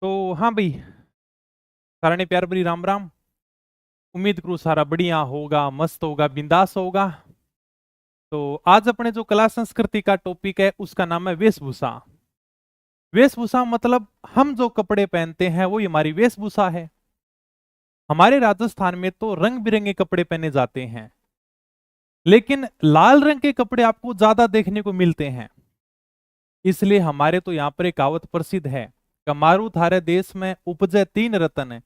तो हाँ भाई, सारा ने प्यार भरी राम राम। उम्मीद करूँ सारा बढ़िया होगा, मस्त होगा, बिंदास होगा। तो आज अपने जो कला संस्कृति का टॉपिक है उसका नाम है वेशभूषा। वेशभूषा मतलब हम जो कपड़े पहनते हैं वो हमारी वेशभूषा है। हमारे राजस्थान में तो रंग बिरंगे कपड़े पहने जाते हैं, लेकिन लाल रंग के कपड़े आपको ज्यादा देखने को मिलते हैं। इसलिए हमारे तो यहाँ पर एक कहावत प्रसिद्ध है, कमारू थारे देश में उपजे तीन रतन,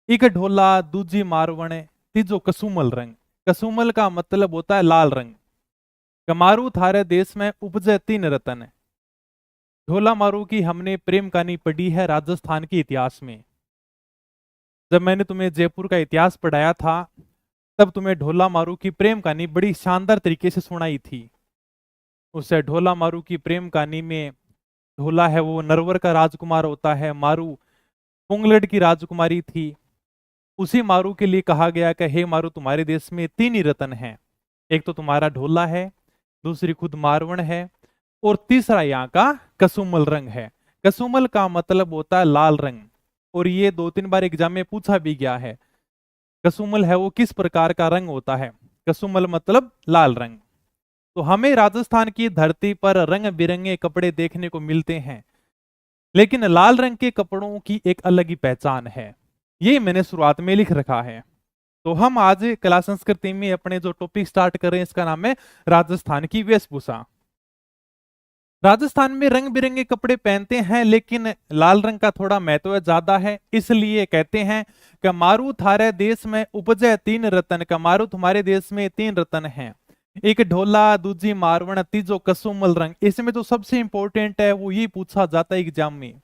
एक ढोला, दूजी मारवण, तीजो कसुमल रंग। कसुमल का मतलब होता है लाल रंग। कमारू थारे देश में उपजे तीन रतन। ढोला मारू की हमने प्रेम कहानी पढ़ी है राजस्थान के इतिहास में। जब मैंने तुम्हें जयपुर का इतिहास पढ़ाया था तब तुम्हें ढोला मारू की प्रेम कहानी बड़ी शानदार तरीके से सुनाई थी। उससे ढोला मारू की प्रेम कहानी में ढोला है वो नरवर का राजकुमार होता है, मारू पुंगलड की राजकुमारी थी। उसी मारू के लिए कहा गया कि हे मारू, तुम्हारे देश में तीन ही रत्न हैं। एक तो तुम्हारा ढोला है, दूसरी खुद मारवण है, और तीसरा यहाँ का कसुमल रंग है। कसुमल का मतलब होता है लाल रंग, और ये दो तीन बार एग्जाम में पूछा भी गया है। कसुमल है वो किस प्रकार का रंग होता है? कसुमल मतलब लाल रंग। तो हमें राजस्थान की धरती पर रंग बिरंगे कपड़े देखने को मिलते हैं, लेकिन लाल रंग के कपड़ों की एक अलग ही पहचान है। ये मैंने शुरुआत में लिख रखा है। तो हम आज कला संस्कृति में अपने जो टॉपिक स्टार्ट कर रहे हैं इसका नाम है राजस्थान की वेशभूषा। राजस्थान में रंग बिरंगे कपड़े पहनते हैं, लेकिन लाल रंग का थोड़ा महत्व ज्यादा है। इसलिए कहते हैं कि मारू थारे देश में उपजे तीन रतन। का मारू तुम्हारे देश में तीन रतन हैं, एक ढोला, दूजी मारवण, तीजो कसुमल रंग। इसमें तो सबसे इंपॉर्टेंट है वो ये पूछा जाता है एग्जाम में,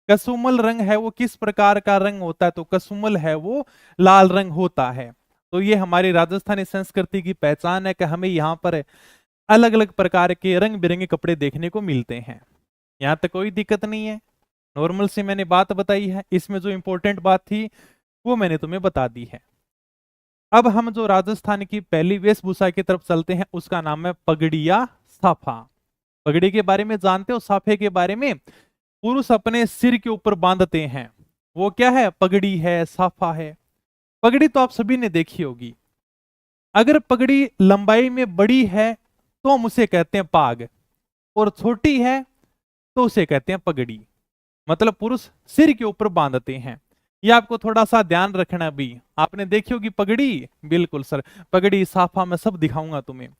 कसुमल रंग है वो किस प्रकार का रंग होता है? तो कसुमल है वो लाल रंग होता है। तो ये हमारी राजस्थानी संस्कृति की पहचान है कि हमें यहाँ पर अलग अलग प्रकार के रंग बिरंगे कपड़े देखने को मिलते हैं। यहाँ तक कोई दिक्कत नहीं है, नॉर्मल से मैंने बात बताई है। इसमें जो इंपॉर्टेंट बात थी वो मैंने तुम्हें बता दी है। अब हम जो राजस्थान की पहली वेशभूषा की तरफ चलते हैं उसका नाम है पगड़ी या साफा। पगड़ी के बारे में जानते हो? साफे के बारे में? पुरुष अपने सिर के ऊपर बांधते हैं, वो क्या है? पगड़ी है, साफा है। पगड़ी तो आप सभी ने देखी होगी। अगर पगड़ी लंबाई में बड़ी है तो हम उसे कहते हैं पाग, और छोटी है तो उसे कहते हैं पगड़ी। मतलब पुरुष सिर के ऊपर बांधते हैं। ये आपको थोड़ा सा ध्यान रखना भी। आपने देखी होगी पगड़ी, बिल्कुल सर, पगड़ी साफा मैं सब दिखाऊंगा तुम्हें।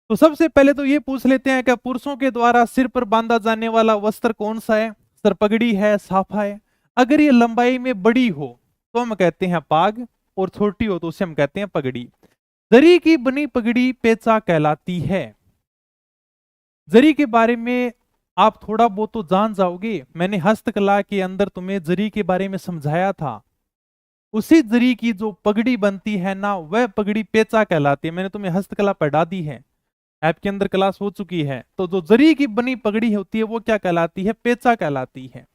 तो सबसे पहले तो ये पूछ लेते हैं कि पुरुषों के द्वारा सिर पर बांधा जाने वाला वस्त्र कौन सा है? सर पगड़ी है, साफा है। अगर ये लंबाई में बड़ी हो तो हम कहते हैं पाग, और छोटी हो तो उसे हम कहते हैं पगड़ी। जरी की बनी पगड़ी पेचा कहलाती है। जरी के बारे में आप थोड़ा बहुत तो जान जाओगे। मैंने हस्तकला के अंदर तुम्हें जरी के बारे में समझाया था। उसी जरी की जो पगड़ी बनती है ना, वह पगड़ी पेचा कहलाती है। मैंने तुम्हें हस्तकला पढ़ा दी है, आपके अंदर क्लास हो चुकी है। तो जो जरी की बनी पगड़ी होती है वो क्या कहलाती है? पेचा कहलाती है।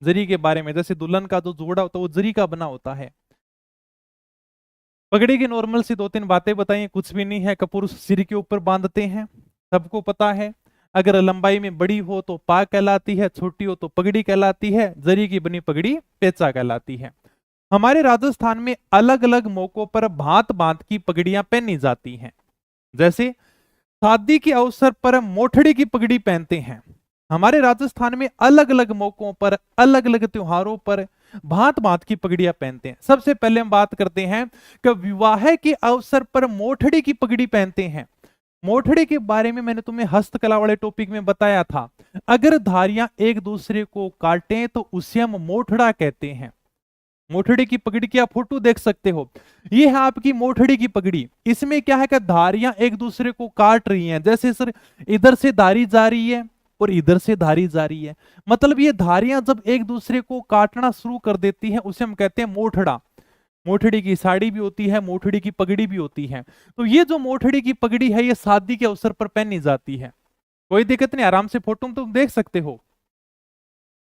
जरी के बारे में, जैसे दुल्हन का जो जोड़ा होता है वो जरी का बना होता है। पगड़ी की नॉर्मल सी दो तीन बातें बताइए, कुछ भी नहीं है। पुरुष सिर के ऊपर बांधते हैं, सबको पता है। अगर लंबाई में बड़ी हो तो पाग कहलाती है, छोटी हो तो पगड़ी कहलाती है। जरी की बनी पगड़ी पेचा कहलाती है। हमारे राजस्थान में अलग अलग मौकों पर भांत भांत की पगड़ियां पहनी जाती हैं। जैसे शादी के अवसर पर मोठड़ी की पगड़ी पहनते हैं। हमारे राजस्थान में अलग अलग मौकों पर, अलग अलग त्योहारों पर भांत भांत की पगड़ियां पहनते हैं। सबसे पहले हम बात करते हैं कि विवाह के अवसर पर मोठड़ी की पगड़ी पहनते हैं। मोठड़ी के बारे में मैंने तुम्हें हस्तकला वाले टॉपिक में बताया था। अगर धारियां एक दूसरे को काटें तो उसे हम मोठड़ा कहते हैं। मोठड़ी की पगड़ी की आप फोटो देख सकते हो, ये है आपकी मोठड़ी की पगड़ी। इसमें क्या है कि धारियां एक दूसरे को काट रही हैं। जैसे सर इधर से धारी जा रही है और इधर से धारी जा रही है, मतलब ये धारियां जब एक दूसरे को काटना शुरू कर देती हैं उसे हम कहते हैं मोठड़ा। मोठड़ी की साड़ी भी होती है, मोठड़ी की पगड़ी भी होती है। तो ये जो मोठड़ी की पगड़ी है ये शादी के अवसर पर पहनी जाती है। कोई दिक्कत नहीं, आराम से फोटो में तुम देख सकते हो।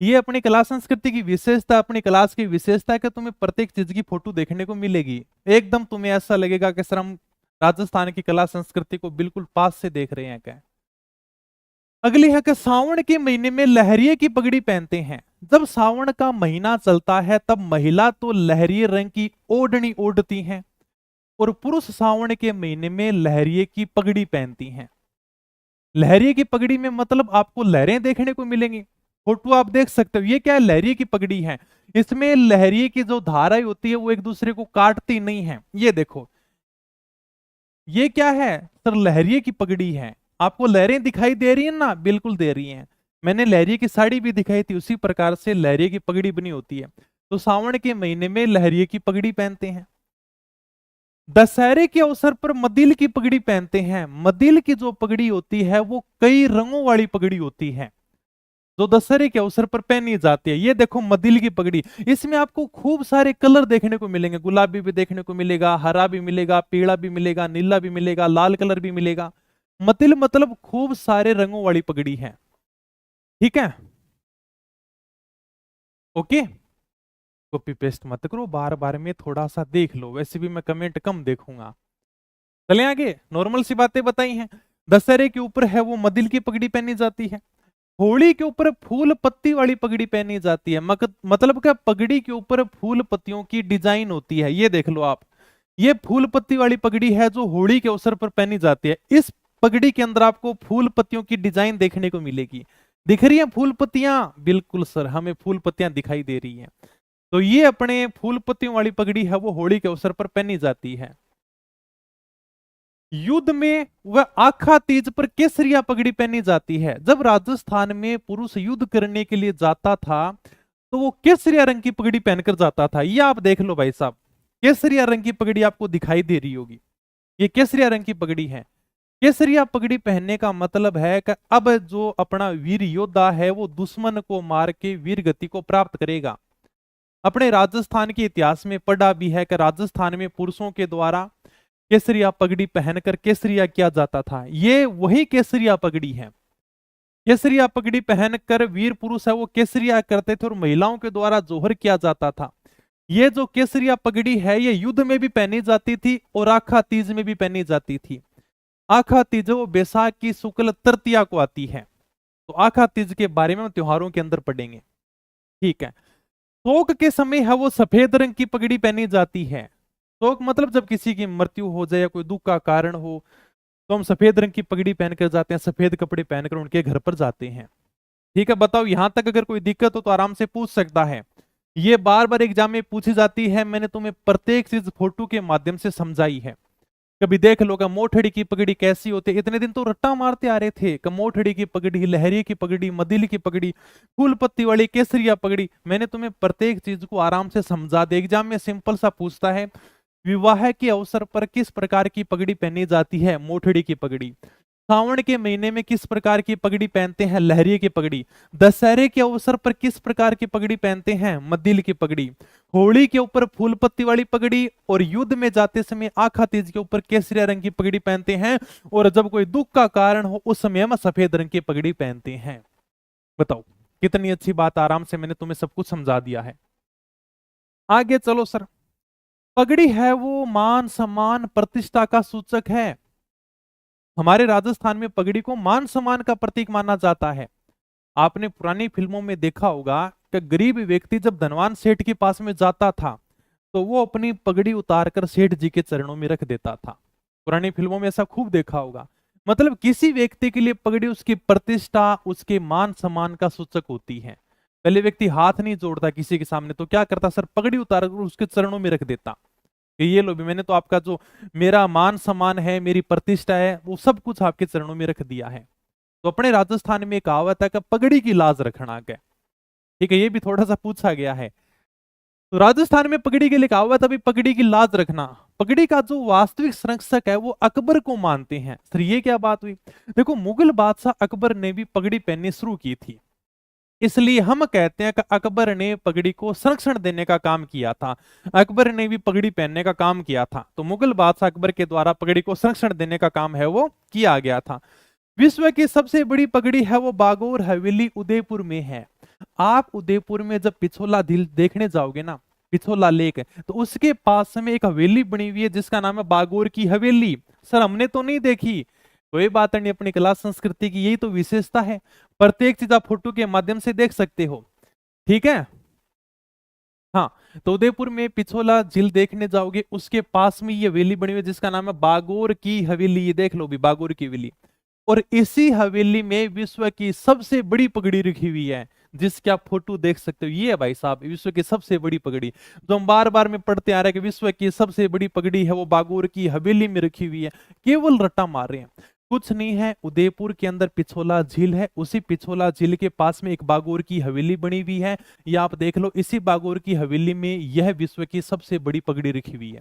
ये अपनी कला संस्कृति की विशेषता, अपनी क्लास की विशेषता है कि तुम्हें प्रत्येक चीज की फोटो देखने को मिलेगी। एकदम तुम्हें ऐसा लगेगा कि सर हम राजस्थान की कला संस्कृति को बिल्कुल पास से देख रहे हैं क्या। अगली है कि सावन के महीने में लहरिये की पगड़ी पहनते हैं। जब सावन का महीना चलता है तब महिला तो लहरिये रंग की ओढ़नी ओढ़ती हैं और पुरुष सावन के महीने में लहरिये की पगड़ी पहनती हैं। लहरिये की पगड़ी में मतलब आपको लहरें देखने को मिलेंगी। फोटो आप देख सकते हो, ये क्या है, लहरिये की पगड़ी है। इसमें लहरिये की जो धाराएं होती है वो एक दूसरे को काटती नहीं है। ये देखो, ये क्या है सर, लहरिये की पगड़ी है। आपको लहरें दिखाई दे रही है ना, बिल्कुल दे रही हैं। मैंने लहरिये की साड़ी भी दिखाई थी, उसी प्रकार से लहरिये की पगड़ी बनी होती है। तो सावन के महीने में लहरिये की पगड़ी पहनते हैं। दशहरे के अवसर पर मदिल की पगड़ी पहनते हैं। मदिल की जो पगड़ी होती है वो कई रंगों वाली पगड़ी होती है जो दशहरे के अवसर पर पहनी जाती है। ये देखो मदिल की पगड़ी, इसमें आपको खूब सारे कलर देखने को मिलेंगे। गुलाबी भी देखने को मिलेगा, हरा भी मिलेगा, पीला भी मिलेगा, नीला भी मिलेगा, लाल कलर भी मिलेगा। मदिल मतलब खूब सारे रंगों वाली पगड़ी है। ठीक है, ओके। कॉपी पेस्ट मत करो, बार बार में थोड़ा सा देख लो, वैसे भी मैं कमेंट कम देखूंगा। चले आगे, नॉर्मल सी बातें बताई हैं। दशहरे के ऊपर है वो मदिल की पगड़ी पहनी जाती है। होली के ऊपर फूल पत्ती वाली पगड़ी पहनी जाती है। मतलब क्या, पगड़ी के ऊपर फूल पत्तियों की डिजाइन होती है। ये देख लो आप, ये फूल पत्ती वाली पगड़ी है जो होली के अवसर पर पहनी जाती है। इस पगड़ी के अंदर आपको फूल पत्तियों की डिजाइन देखने को मिलेगी। दिख रही है फूल पत्तियां? बिल्कुल सर, हमें फूल पत्तियां दिखाई दे रही हैं। तो ये अपने फूल पत्तियों वाली पगड़ी है वो होली के अवसर पर पहनी जाती है। युद्ध में वह आखा तीज पर केसरिया पगड़ी पहनी जाती है। जब राजस्थान में पुरुष युद्ध करने के लिए जाता था तो वो केसरिया रंग की पगड़ी पहनकर जाता था। ये आप देख लो भाई साहब, केसरिया रंग की पगड़ी आपको दिखाई दे रही होगी, ये केसरिया रंग की पगड़ी है। केसरिया पगड़ी पहनने का मतलब है कि अब जो अपना वीर योद्धा है वो दुश्मन को मार के वीर गति को प्राप्त करेगा। अपने राजस्थान के इतिहास में पढ़ा भी है कि राजस्थान में पुरुषों के द्वारा केसरिया पगड़ी पहनकर केसरिया किया जाता था। ये वही केसरिया पगड़ी है। केसरिया पगड़ी पहनकर वीर पुरुष है वो केसरिया करते थे और महिलाओं के द्वारा जोहर किया जाता था। ये जो केसरिया पगड़ी है ये युद्ध में भी पहनी जाती थी और आखा तीज में भी पहनी जाती थी। आखा तीज वो बैसाख की शुक्ल तृतीया को आती है। तो आखा तीज के बारे में हम त्योहारों के अंदर पढ़ेंगे। ठीक है, शोक के समय है वो सफेद रंग की पगड़ी पहनी जाती है। शोक मतलब जब किसी की मृत्यु हो जाए या कोई दुख का कारण हो तो हम सफेद रंग की पगड़ी पहनकर जाते हैं, सफेद कपड़े पहनकर उनके घर पर जाते हैं। ठीक है, बताओ यहां तक अगर कोई दिक्कत हो तो आराम से पूछ सकता है। ये बार बार एग्जाम में पूछी जाती है, मैंने तुम्हें प्रत्येक चीज फोटो के माध्यम से समझाई है। कभी देख लो मोठड़ी की पगड़ी कैसी होती है। इतने दिन तो रट्टा मारते आ रहे थे, मोठड़ी की पगड़ी, लहरी की पगड़ी, मदिल की पगड़ी, फूल पत्ती वाली केसरिया पगड़ी। मैंने तुम्हें प्रत्येक चीज को आराम से समझा दिया। एग्जाम में सिंपल सा पूछता है, विवाह के अवसर पर किस प्रकार की पगड़ी पहनी जाती है? मोठड़ी की पगड़ी। सावन के महीने में किस प्रकार की पगड़ी पहनते हैं? लहरिये की पगड़ी। दशहरे के अवसर पर किस प्रकार की पगड़ी पहनते हैं? मदिल की पगड़ी। होली के ऊपर फूल पत्ती वाली पगड़ी और युद्ध में जाते समय आखा तीज के ऊपर केसरिया रंग की पगड़ी पहनते हैं और जब कोई दुख का कारण हो उस समय हम सफेद रंग की पगड़ी पहनते हैं। बताओ कितनी अच्छी बात, आराम से मैंने तुम्हें सब कुछ समझा दिया है। आगे चलो सर। पगड़ी है वो मान सम्मान प्रतिष्ठा का सूचक है। हमारे राजस्थान में पगड़ी को मान सम्मान का प्रतीक माना जाता है। आपने पुरानी फिल्मों में देखा होगा कि गरीब व्यक्ति जब धनवान सेठ के पास में जाता था तो वो अपनी पगड़ी उतारकर सेठ जी के चरणों में रख देता था। पुरानी फिल्मों में ऐसा खूब देखा होगा। मतलब किसी व्यक्ति के लिए पगड़ी उसकी प्रतिष्ठा, उसके मान सम्मान का सूचक होती है। पहले व्यक्ति हाथ नहीं जोड़ता किसी के सामने, तो क्या करता सर, पगड़ी उतारकर उसके चरणों में रख देता कि ये लो भी, मैंने तो आपका जो मेरा मान सम्मान है, मेरी प्रतिष्ठा है, वो सब कुछ आपके चरणों में रख दिया है। तो अपने राजस्थान में कहावत है कि पगड़ी की लाज रखना के। ठीक है, ये भी थोड़ा सा पूछा गया है। तो राजस्थान में पगड़ी के लिए कहावत, अभी पगड़ी की लाज रखना। पगड़ी का जो वास्तविक संरक्षक है वो अकबर को मानते हैं। सर ये क्या बात हुई? देखो, मुगल बादशाह अकबर ने भी पगड़ी पहननी शुरू की थी, इसलिए हम कहते हैं कि अकबर ने पगड़ी को संरक्षण देने का काम किया था। अकबर ने भी पगड़ी पहनने का काम किया था। तो मुगल बादशाह अकबर के द्वारा पगड़ी को संरक्षण देने का काम है वो किया गया था। विश्व की सबसे बड़ी पगड़ी है वो बागोर हवेली उदयपुर में है। आप उदयपुर में जब पिछोला झील देखने जाओगे ना, पिछोला लेक, तो उसके पास में एक हवेली बनी हुई है जिसका नाम है बागोर की हवेली। सर हमने तो नहीं देखी, कोई बात नहीं, अपनी कला संस्कृति की यही तो विशेषता है। प्रत्येक चीज आप फोटो के माध्यम से देख सकते हो। ठीक है। हाँ, तो उदयपुर में पिछोला झील देखने जाओगे, उसके पास में ये हवेली बनी हुई है जिसका नाम है बागोर की हवेली। ये देख लो भी, बागोर की हवेली। और इसी हवेली में विश्व की सबसे बड़ी पगड़ी रखी हुई है, जिसकी आप फोटो देख सकते हो। ये है भाई साहब विश्व की सबसे बड़ी पगड़ी, जो हम बार बार में पढ़ते आ रहे हैं कि विश्व की सबसे बड़ी पगड़ी है वो बागोर की हवेली में रखी हुई है। केवल रट्टा मार रहे हैं, कुछ नहीं है। उदयपुर के अंदर पिछोला झील है, उसी पिछोला झील के पास में एक बागोर की हवेली बनी हुई है। ये आप देख लो, इसी बागोर की हवेली में यह विश्व की सबसे बड़ी पगड़ी रखी हुई है।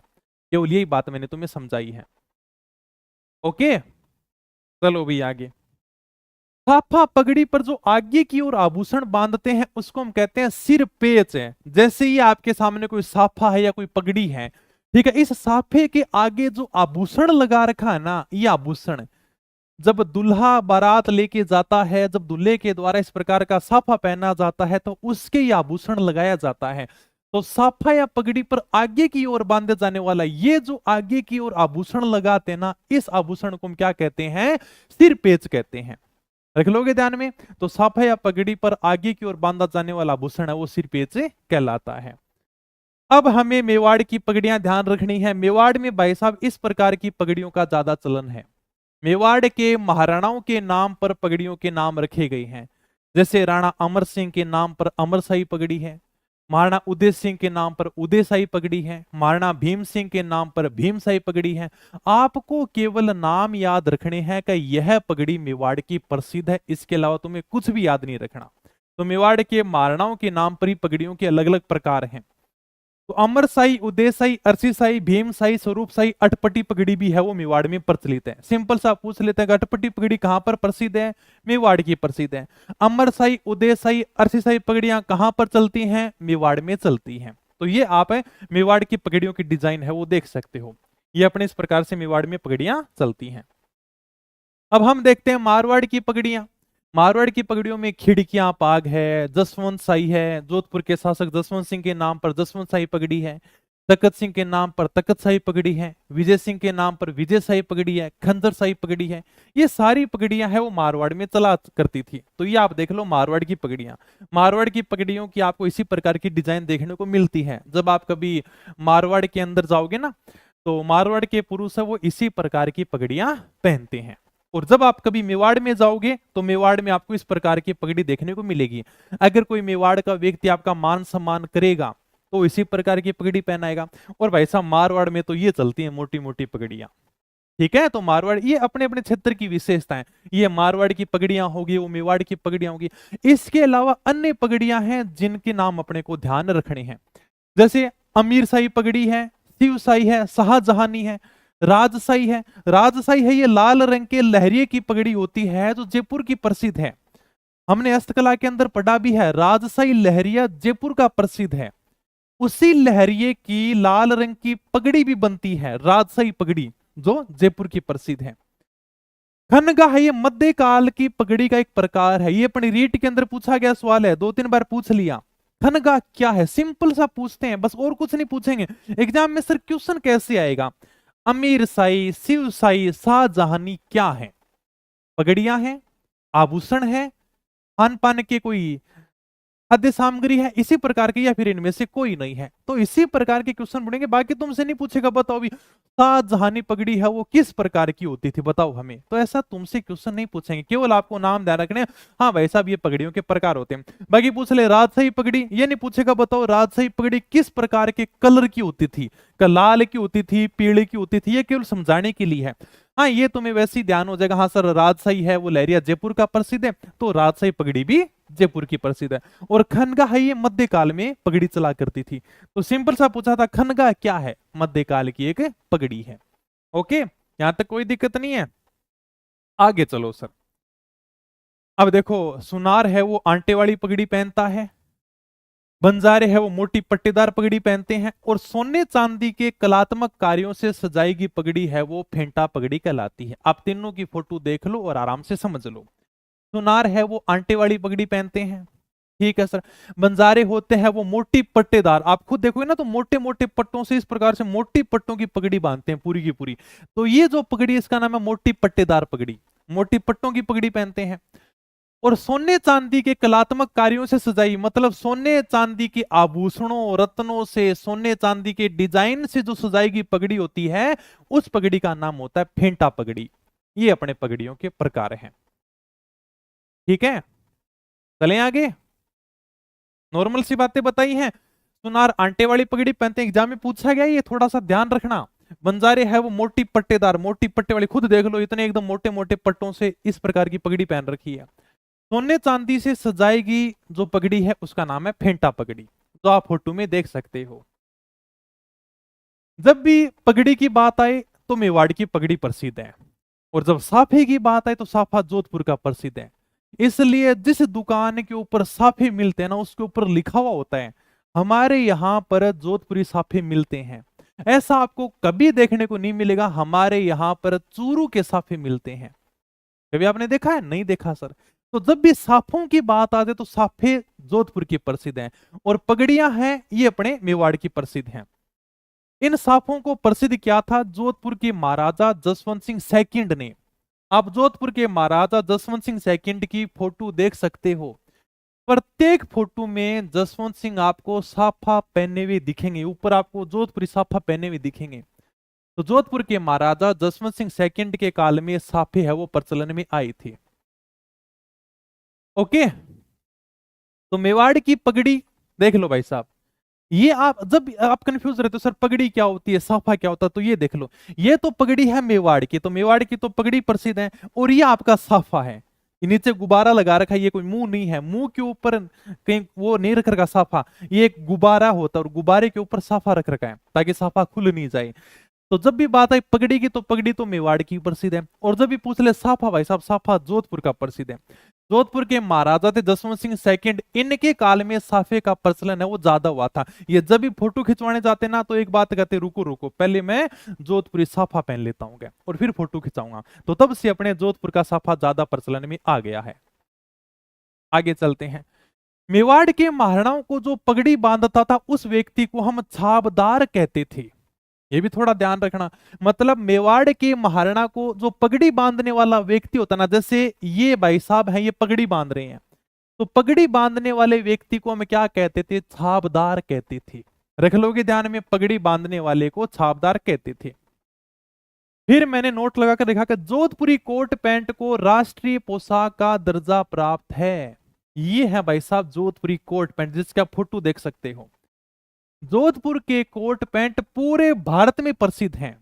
केवल यही बात मैंने तुम्हें समझाई है। ओके, चलो भी आगे। साफा पगड़ी पर जो आगे की ओर आभूषण बांधते हैं उसको हम कहते हैं सिर पेच है। जैसे ही आपके सामने कोई साफा है या कोई पगड़ी है, ठीक है, इस साफे के आगे जो आभूषण लगा रखा है ना, ये आभूषण जब दुल्हा बारात लेके जाता है, जब दूल्हे के द्वारा इस प्रकार का साफा पहना जाता है तो उसके ये आभूषण लगाया जाता है। तो साफा या पगड़ी पर आगे की ओर बांधे जाने वाला ये जो आगे की ओर आभूषण लगाते हैं ना, इस आभूषण को हम क्या कहते हैं? सिर पेच कहते हैं। रख लोगे ध्यान में। तो साफा या पगड़ी पर आगे की ओर बांधा जाने वाला आभूषण है वो सिर पेच कहलाता है। अब हमें मेवाड़ की पगड़ियां ध्यान रखनी है। मेवाड़ में भाई साहब इस प्रकार की पगड़ियों का ज्यादा चलन है। मेवाड़ के महाराणाओं के नाम पर पगड़ियों के नाम रखे गए हैं। जैसे राणा अमर सिंह के नाम पर अमरशाही पगड़ी है, महाराणा उदय सिंह के नाम पर उदयशाही पगड़ी है, महाराणा भीम सिंह के नाम पर भीमशाही पगड़ी है। आपको केवल नाम याद रखने हैं कि यह पगड़ी मेवाड़ की प्रसिद्ध है, इसके अलावा तुम्हें कुछ भी याद नहीं रखना। तो मेवाड़ के महाराणाओं के नाम पर ही पगड़ियों के अलग अलग प्रकार हैं। तो अमरशाही, उदयशाही, अरसीशाही, भीमशाही, स्वरूपशाही, अटपटी पगड़ी भी है वो मेवाड़ में प्रचलित है। सिंपल सा पूछ लेते हैं कि अटपटी पगड़ी कहां पर प्रसिद्ध है? मेवाड़ की प्रसिद्ध है। अमरशाही, उदयशाही, अरसीशाही पगड़ियां कहां पर चलती हैं? मेवाड़ में चलती हैं। तो ये आप है मेवाड़ की पगड़ियों की डिजाइन है वो देख सकते हो। ये अपने इस प्रकार से मेवाड़ में पगड़ियां चलती हैं। अब हम देखते हैं मारवाड़ की पगड़ियां। मारवाड़ की पगड़ियों में खिड़कियां पाग है, जसवंत शाही है, जोधपुर के शासक जसवंत सिंह के नाम पर जसवंत शाही पगड़ी है, तखत सिंह के नाम पर तखत शाही पगड़ी है, विजय सिंह के नाम पर विजय शाही पगड़ी है, खंजर शाही पगड़ी है। ये सारी पगड़ियां है वो मारवाड़ में चला करती थी। तो ये आप देख लो मारवाड़ की पगड़ियां। मारवाड़ की पगड़ियों की आपको इसी प्रकार की डिजाइन देखने को मिलती है। जब आप कभी मारवाड़ के अंदर जाओगे ना, तो मारवाड़ के पुरुष है वो इसी प्रकार की पगड़ियां पहनते हैं। और जब आप कभी मेवाड़ में जाओगे तो मेवाड़ में आपको इस प्रकार की पगड़ी देखने को मिलेगी। अगर कोई मेवाड़ का व्यक्ति आपका मान सम्मान करेगा तो इसी प्रकार की पगड़ी पहनाएगा। और भाई साहब मारवाड़ में तो ये चलती है मोटी मोटी पगड़ियां। ठीक है, तो मारवाड़ ये अपने अपने क्षेत्र की विशेषताएं। ये मारवाड़ की पगड़ियां होगी, वो मेवाड़ की पगड़ियां होगी। इसके अलावा अन्य पगड़ियां हैं जिनके नाम अपने को ध्यान रखने हैं। जैसे अमीर शाही पगड़ी है, शिव शाही है, शाहजहानी है, राजशाही है। राजशाही है ये लाल रंग के लहरिये की पगड़ी होती है जो जयपुर की प्रसिद्ध है। हमने हस्तकला के अंदर पढ़ा भी है, राजशाही लहरिया जयपुर का प्रसिद्ध है। उसी लहरिये की लाल रंग की पगड़ी भी बनती है, राजशाही पगड़ी, जो जयपुर की प्रसिद्ध है। खनगा है ये मध्यकाल की पगड़ी का एक प्रकार है। ये अपनी रीट के अंदर पूछा गया सवाल है, 2-3 बार पूछ लिया। खनगा क्या है? सिंपल सा पूछते हैं बस, और कुछ नहीं पूछेंगे। एग्जाम में सर क्वेश्चन कैसे आएगा? अमीर शाही, शिव शाही, शाहजहानी क्या है? पगड़ियां हैं, आभूषण है, खान पान के कोई खाद्य सामग्री है, इसी प्रकार की, या फिर इनमें से कोई नहीं है। तो इसी प्रकार के क्वेश्चन पढ़ेंगे। बाकी तुमसे नहीं पूछेगा बताओ भी शाहजहानी पगड़ी है वो किस प्रकार की होती थी बताओ हमें, तो ऐसा तुमसे क्वेश्चन नहीं पूछेंगे। केवल आपको नाम ध्यान रखने, हाँ भाई साहब ये पगड़ियों के प्रकार होते हैं। बाकी पूछ ले राजशाही पगड़ी, ये नहीं पूछेगा बताओ राजशाही पगड़ी किस प्रकार के कलर की होती थी, लाल की होती थी, पीले की होती थी, ये केवल समझाने के लिए है। हाँ ये तुम्हें वैसे ही ध्यान हो जाएगा, हाँ सर राजशाही है वो लहरिया जयपुर का प्रसिद्ध है, तो राजशाही पगड़ी भी जयपुर की प्रसिद्ध है। और खनगा है ये मध्यकाल में पगड़ी चला करती थी। तो सिंपल सा पूछा था खनगा क्या है? मध्यकाल की एक पगड़ी है। ओके, यहां तक कोई दिक्कत नहीं है। आगे चलो सर। अब देखो सुनार है वो आंटे वाली पगड़ी पहनता है, बंजारे है वो मोटी पट्टेदार पगड़ी पहनते हैं, और सोने चांदी के कलात्मक कार्यों से सजाई गई पगड़ी है वो फेंटा पगड़ी कहलाती है। आप तीनों की फोटो देख लो और आराम से समझ लो। सुनार है वो आंटे वाली पगड़ी पहनते हैं, ठीक है सर। बंजारे होते हैं वो मोटी पट्टेदार, आप खुद देखोगे ना तो मोटे मोटे पट्टों से, इस प्रकार से मोटी पट्टों की पगड़ी बांधते हैं पूरी की पूरी। तो ये जो पगड़ी इसका नाम है मोटी पट्टेदार पगड़ी, मोटी पट्टों की पगड़ी पहनते हैं। और सोने चांदी के कलात्मक कार्यों से सजाई, मतलब सोने चांदी के आभूषणों रत्नों से, सोने चांदी के डिजाइन से जो सजाई गई पगड़ी होती है, उस पगड़ी का नाम होता है फेंटा पगड़ी। ये अपने पगड़ियों के प्रकार हैं। ठीक है, चलें आगे। नॉर्मल सी बातें बताई हैं। सुनार आंटे वाली पगड़ी पहनते हैं, एग्जाम में पूछा गया, ये थोड़ा सा ध्यान रखना। बंजारे है वो मोटी पट्टेदार, मोटी पट्टे वाली, खुद देख लो इतने एकदम मोटे मोटे पट्टों से इस प्रकार की पगड़ी पहन रखी है। सोने चांदी से सजाएगी जो पगड़ी है उसका नाम है फेंटा पगड़ी, जो आप फोटो में देख सकते हो। जब भी पगड़ी की बात आए तो मेवाड़ की पगड़ी प्रसिद्ध है, और जब साफे की बात आए तो साफा जोधपुर का प्रसिद्ध है। इसलिए जिस दुकान के ऊपर साफे मिलते हैं ना, उसके ऊपर लिखा हुआ होता है हमारे यहां पर जोधपुरी साफे मिलते हैं। ऐसा आपको कभी देखने को नहीं मिलेगा हमारे यहां पर चूरू के साफे मिलते हैं। कभी आपने देखा है? नहीं देखा सर। तो जब भी साफों की बात आती है तो साफे जोधपुर की प्रसिद्ध हैं, और पगड़ियां हैं ये अपने मेवाड़ की प्रसिद्ध हैं। इन साफों को प्रसिद्ध किया था जोधपुर के महाराजा जसवंत सिंह सेकंड ने। आप जोधपुर के महाराजा जसवंत सिंह सेकंड की फोटो देख सकते हो। प्रत्येक फोटो में जसवंत सिंह आपको साफा पहने हुए दिखेंगे, ऊपर आपको जोधपुरी साफा पहने हुए दिखेंगे। तो जोधपुर के महाराजा जसवंत सिंह सेकंड के काल में साफे है वो प्रचलन में आई थी। ओके, तो मेवाड़ की पगड़ी देख लो भाई साहब। ये आप जब आप कंफ्यूज रहते हो सर पगड़ी क्या होती है साफा क्या होता है, तो ये देख लो, ये तो पगड़ी है मेवाड़ की, तो मेवाड़ की तो पगड़ी प्रसिद्ध है, और ये आपका साफा है। ये नीचे गुब्बारा लगा रखा है, ये कोई मुंह नहीं है, मुंह के ऊपर कहीं वो नहीं रख रखा साफा, ये एक गुब्बारा होता है, और गुब्बारे के ऊपर साफा रख रखा है ताकि साफा खुल नहीं जाए। तो जब भी बात आई पगड़ी की तो पगड़ी तो मेवाड़ की प्रसिद्ध है, और जब भी पूछ ले साफा, भाई साहब साफा जोधपुर का प्रसिद्ध है। जोधपुर के महाराजा थे जसवंत सिंह सेकंड, इनके काल में साफे का प्रचलन है वो ज्यादा हुआ था। ये जब भी फोटो खिंचवाने जाते ना तो एक बात कहते रुको रुको पहले मैं जोधपुरी साफा पहन लेता हूँ और फिर फोटो खिंचाऊंगा। तो तब से अपने जोधपुर का साफा ज्यादा प्रचलन में आ गया है। आगे चलते हैं। मेवाड़ के महाराणाओं को जो पगड़ी बांधता था उस व्यक्ति को हम छाबदार कहते थे। ये भी थोड़ा ध्यान रखना, मतलब मेवाड़ के महाराणा को जो पगड़ी बांधने वाला व्यक्ति होता ना, जैसे ये भाई साहब हैं ये पगड़ी बांध रहे हैं, तो पगड़ी बांधने वाले व्यक्ति को हम क्या कहते थे? छाबदार कहते थे। रख लोगे ध्यान में, पगड़ी बांधने वाले को छाबदार कहते थे। फिर मैंने नोट लगाकर देखा कि जोधपुरी कोट पैंट को राष्ट्रीय पोशाक का दर्जा प्राप्त है। ये है भाई साहब जोधपुरी कोट पैंट, जिसका फोटो देख सकते हो। जोधपुर के कोट पैंट पूरे भारत में प्रसिद्ध हैं।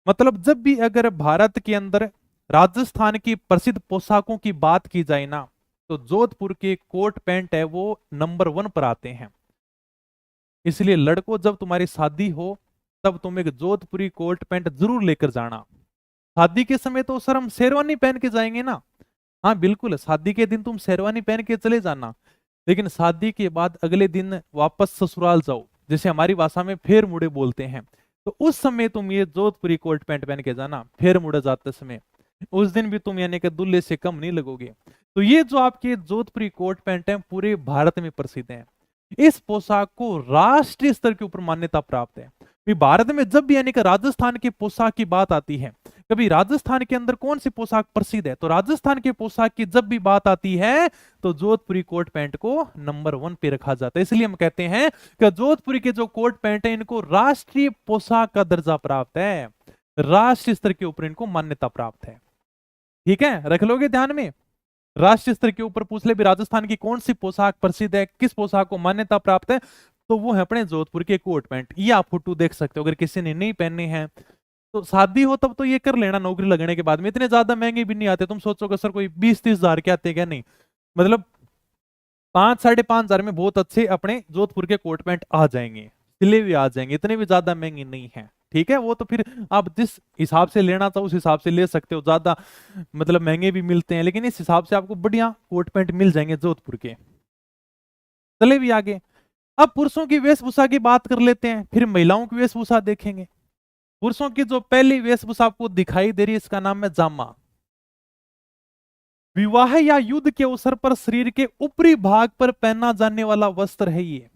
मतलब जब भी अगर भारत के अंदर राजस्थान की प्रसिद्ध पोशाकों की बात की जाए ना, तो जोधपुर के कोट पैंट है वो नंबर 1 पर आते हैं। इसलिए लड़कों जब तुम्हारी शादी हो तब तुम एक जोधपुरी कोट पैंट जरूर लेकर जाना। शादी के समय तो सर हम शेरवानी पहन के जाएंगे ना, हाँ बिल्कुल, शादी के दिन तुम शेरवानी पहन के चले जाना, लेकिन शादी के बाद अगले दिन वापस ससुराल जाओ, जैसे हमारी भाषा में फेर मुड़े बोलते हैं, तो उस समय तुम ये जोधपुरी कोट पैंट पहन के जाना। फेर मुड़े जाते समय उस दिन भी तुम यानी कि दूल्हे से कम नहीं लगोगे। तो ये जो आपके जोधपुरी कोट पैंट है पूरे भारत में प्रसिद्ध है। इस पोशाक को राष्ट्रीय स्तर के ऊपर मान्यता प्राप्त है। भारत में जब भी यानी कि राजस्थान की पोशाक की बात आती है, कभी राजस्थान के अंदर कौन सी पोशाक प्रसिद्ध है, तो राजस्थान के पोशाक की जब भी बात आती है तो जोधपुरी कोट पैंट को नंबर 1 पे रखा जाता है। इसलिए हम कहते हैं कि जोधपुरी के जो कोट पैंट है इनको राष्ट्रीय पोशाक का दर्जा प्राप्त है, राष्ट्रीय स्तर के ऊपर इनको मान्यता प्राप्त है। ठीक है, रख लोगे ध्यान में। राष्ट्रीय स्तर के ऊपर पूछ ले भी राजस्थान की कौन सी पोशाक प्रसिद्ध है, किस पोशाक को मान्यता प्राप्त है, तो वो है अपने जोधपुर के कोट पैंट। ये आप फोटो देख सकते हो। अगर किसी ने नहीं पहने हैं तो शादी हो तब तो ये कर लेना, नौकरी लगने के बाद में। इतने ज्यादा महंगे भी नहीं आते, तुम सोचोगे सर कोई 20-30 हजार के आते क्या, नहीं, मतलब 5-5.5 हजार में बहुत अच्छे अपने जोधपुर के कोट पैंट आ जाएंगे, सिले भी आ जाएंगे, इतने भी ज्यादा महंगे नहीं है। ठीक है, वो तो फिर आप जिस हिसाब से लेना चाहो उस हिसाब से ले सकते हो, ज्यादा मतलब महंगे भी मिलते हैं, लेकिन इस हिसाब से आपको बढ़िया कोट पैंट मिल जाएंगे जोधपुर के। चले भी आगे। अब पुरुषों की वेशभूषा की बात कर लेते हैं, फिर महिलाओं की वेशभूषा देखेंगे। पुरुषों की जो पहली वेशभूषा आपको दिखाई दे रही है इसका नाम है जामा। विवाह या युद्ध के अवसर पर शरीर के ऊपरी भाग पर पहना जाने वाला वस्त्र है ये।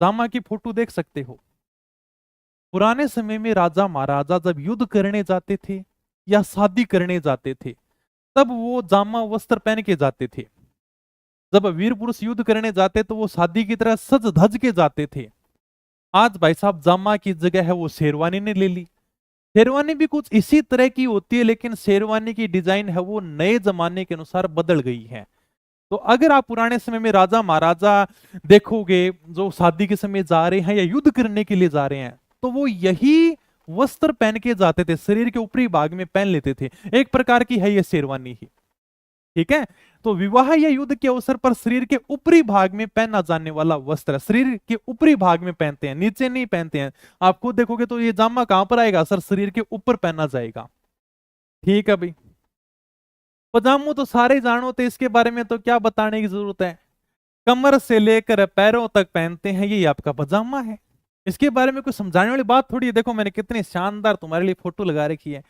जामा की फोटो देख सकते हो। पुराने समय में राजा महाराजा जब युद्ध करने जाते थे या शादी करने जाते थे तब वो जामा वस्त्र पहन के जाते थे। जब वीर पुरुष युद्ध करने जाते तो वो शादी की तरह सज धज के जाते थे। आज भाई साहब जामा की जगह है वो शेरवानी ने ले ली। शेरवानी भी कुछ इसी तरह की होती है, लेकिन शेरवानी की डिजाइन है वो नए जमाने के अनुसार बदल गई है। तो अगर आप पुराने समय में राजा महाराजा देखोगे जो शादी के समय जा रहे हैं या युद्ध करने के लिए जा रहे हैं, तो वो यही वस्त्र पहन के जाते थे, शरीर के ऊपरी भाग में पहन लेते थे। एक प्रकार की है ये शेरवानी ही, ठीक है। तो विवाह या युद्ध के अवसर पर शरीर के ऊपरी भाग में पहना जाने वाला वस्त्र, शरीर के ऊपरी भाग में पहनते हैं, नीचे नहीं पहनते हैं। आप खुद देखोगे तो ये जामा कहां पर आएगा सर, शरीर के ऊपर पहना जाएगा, ठीक है भाई। पजामू तो सारे जानो, तो इसके बारे में तो क्या बताने की जरूरत है। कमर से लेकर पैरों तक पहनते हैं, ये आपका पजामा है। इसके बारे में कोई समझाने वाली बात थोड़ी है। देखो मैंने कितनी शानदार तुम्हारे लिए फोटो लगा रखी है।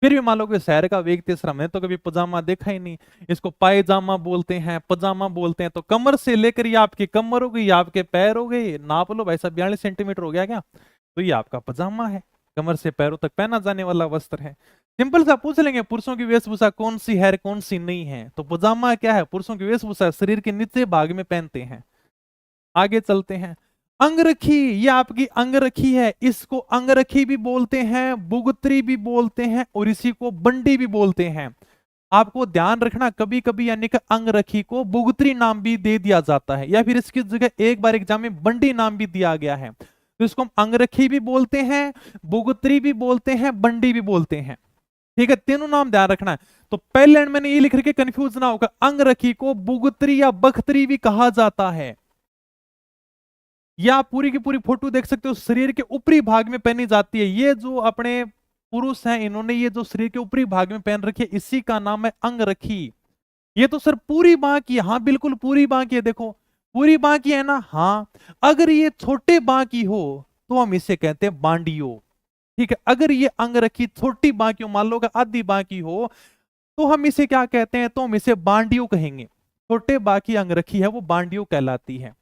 फिर भी मान लो कि शहर का व्यक्ति तीसरा, मैं तो कभी पजामा देखा ही नहीं। इसको पायजामा बोलते हैं, पजामा बोलते हैं। तो कमर से लेकर ये आपकी कमर हो गई, आपके पैर हो गए, नाप लो भाई साहब 42 सेंटीमीटर हो गया क्या, तो ये आपका पजामा है। कमर से पैरों तक पहना जाने वाला वस्त्र है। सिंपल सा पूछ लेंगे पुरुषों की वेशभूषा कौन सी है कौन सी नहीं है, तो पजामा क्या है, पुरुषों की वेशभूषा, शरीर के नीचे भाग में पहनते हैं। आगे चलते हैं। अंगरखी, ये आपकी अंगरखी है, इसको अंगरखी भी बोलते हैं, बुगतरी भी बोलते हैं, और इसी को बंडी भी बोलते हैं। आपको ध्यान रखना, कभी कभी यानी कि अंगरखी को बुगतरी नाम भी दे दिया जाता है, या फिर इसकी जगह एक बार एग्जाम में बंडी नाम भी दिया गया है। तो इसको हम अंगरखी भी बोलते हैं, बुगतरी भी बोलते हैं, बंडी भी बोलते हैं, ठीक है। तीनों नाम ध्यान रखना है। तो पहले लाइन मैंने ये लिख रखी, कंफ्यूज ना होगा, अंगरखी को बुगतरी या बख्तरी भी कहा जाता है। या आप पूरी की पूरी फोटो देख सकते हो, शरीर के ऊपरी भाग में पहनी जाती है। ये जो अपने पुरुष हैं, इन्होंने ये जो शरीर के ऊपरी भाग में पहन रखी है, इसी का नाम है अंगरखी। ये तो सर पूरी बांह की, हाँ बिल्कुल पूरी बांह की है, देखो पूरी बांह की है ना, हाँ। अगर ये छोटे बांह की हो तो हम इसे कहते हैं बांडियो, ठीक है। अगर ये अंगरखी छोटी बांह की हो, मान लो आधी बांह की हो, तो हम इसे क्या कहते हैं, तो हम इसे बांडियो कहेंगे। छोटे बांह की अंगरखी है वो बांडियो कहलाती है।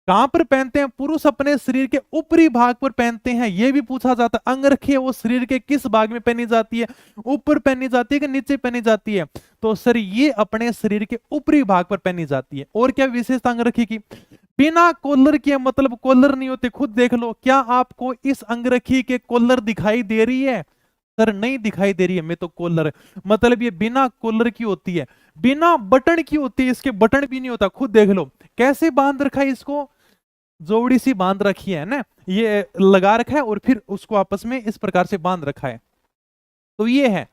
कहां पर पहनते हैं, पुरुष अपने शरीर के ऊपरी भाग पर पहनते हैं। यह भी पूछा जाता है अंगरखी है वो शरीर के किस भाग में पहनी जाती है, ऊपर पहनी जाती है कि नीचे पहनी जाती है, तो सर ये अपने शरीर के ऊपरी भाग पर पहनी जाती है। और क्या विशेषता अंगरखी की, बिना कॉलर के, मतलब कॉलर नहीं होते, खुद देख लो। क्या आपको इस अंगरखी के कॉलर दिखाई दे रही है, सर नहीं दिखाई दे रही है। मैं तो कॉलर, मतलब ये बिना कॉलर की होती है, बिना बटन की होती है, इसके बटन भी नहीं होता। खुद देख लो कैसे बांध रखा है, इसको जोड़ी सी बांध रखी है ना, ये लगा रखा है और फिर उसको आपस में इस प्रकार से बांध रखा है। तो ये है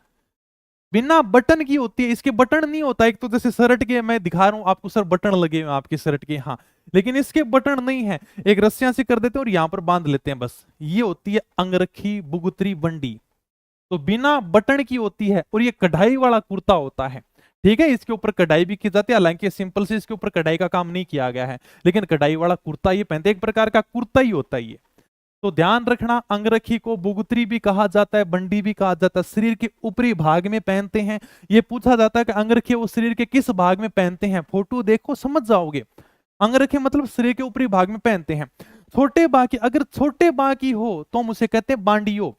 बिना बटन की होती है, इसके बटन नहीं होता। एक तो जैसे शर्ट के मैं दिखा रहा हूं आपको सर, बटन लगे हुए आपकी शर्ट के, हाँ, लेकिन इसके बटन नहीं है। एक रस्सियां से कर देते हैं और यहां पर बांध लेते हैं बस। ये होती है अंगरखी, बुगतरी, बंडी। तो बिना बटन की होती है और ये कढ़ाई वाला कुर्ता होता है, ठीक है। इसके ऊपर कढ़ाई भी की जाती है, हालांकि सिंपल से इसके ऊपर कढ़ाई का काम नहीं किया गया है, लेकिन कढ़ाई वाला कुर्ता ये पहनते, एक प्रकार का कुर्ता ही होता है ये। तो ध्यान रखना, अंगरखी को बुगतरी भी कहा जाता है, बंडी भी कहा जाता है, शरीर के ऊपरी भाग में पहनते हैं। ये पूछा जाता है कि अंगरखी वो शरीर के किस भाग में पहनते हैं, फोटो देखो समझ जाओगे। अंगरखी मतलब शरीर के ऊपरी भाग में पहनते हैं। छोटे बाह की, अगर छोटे बाह की हो तो हम उसे कहते हैं बांडियो,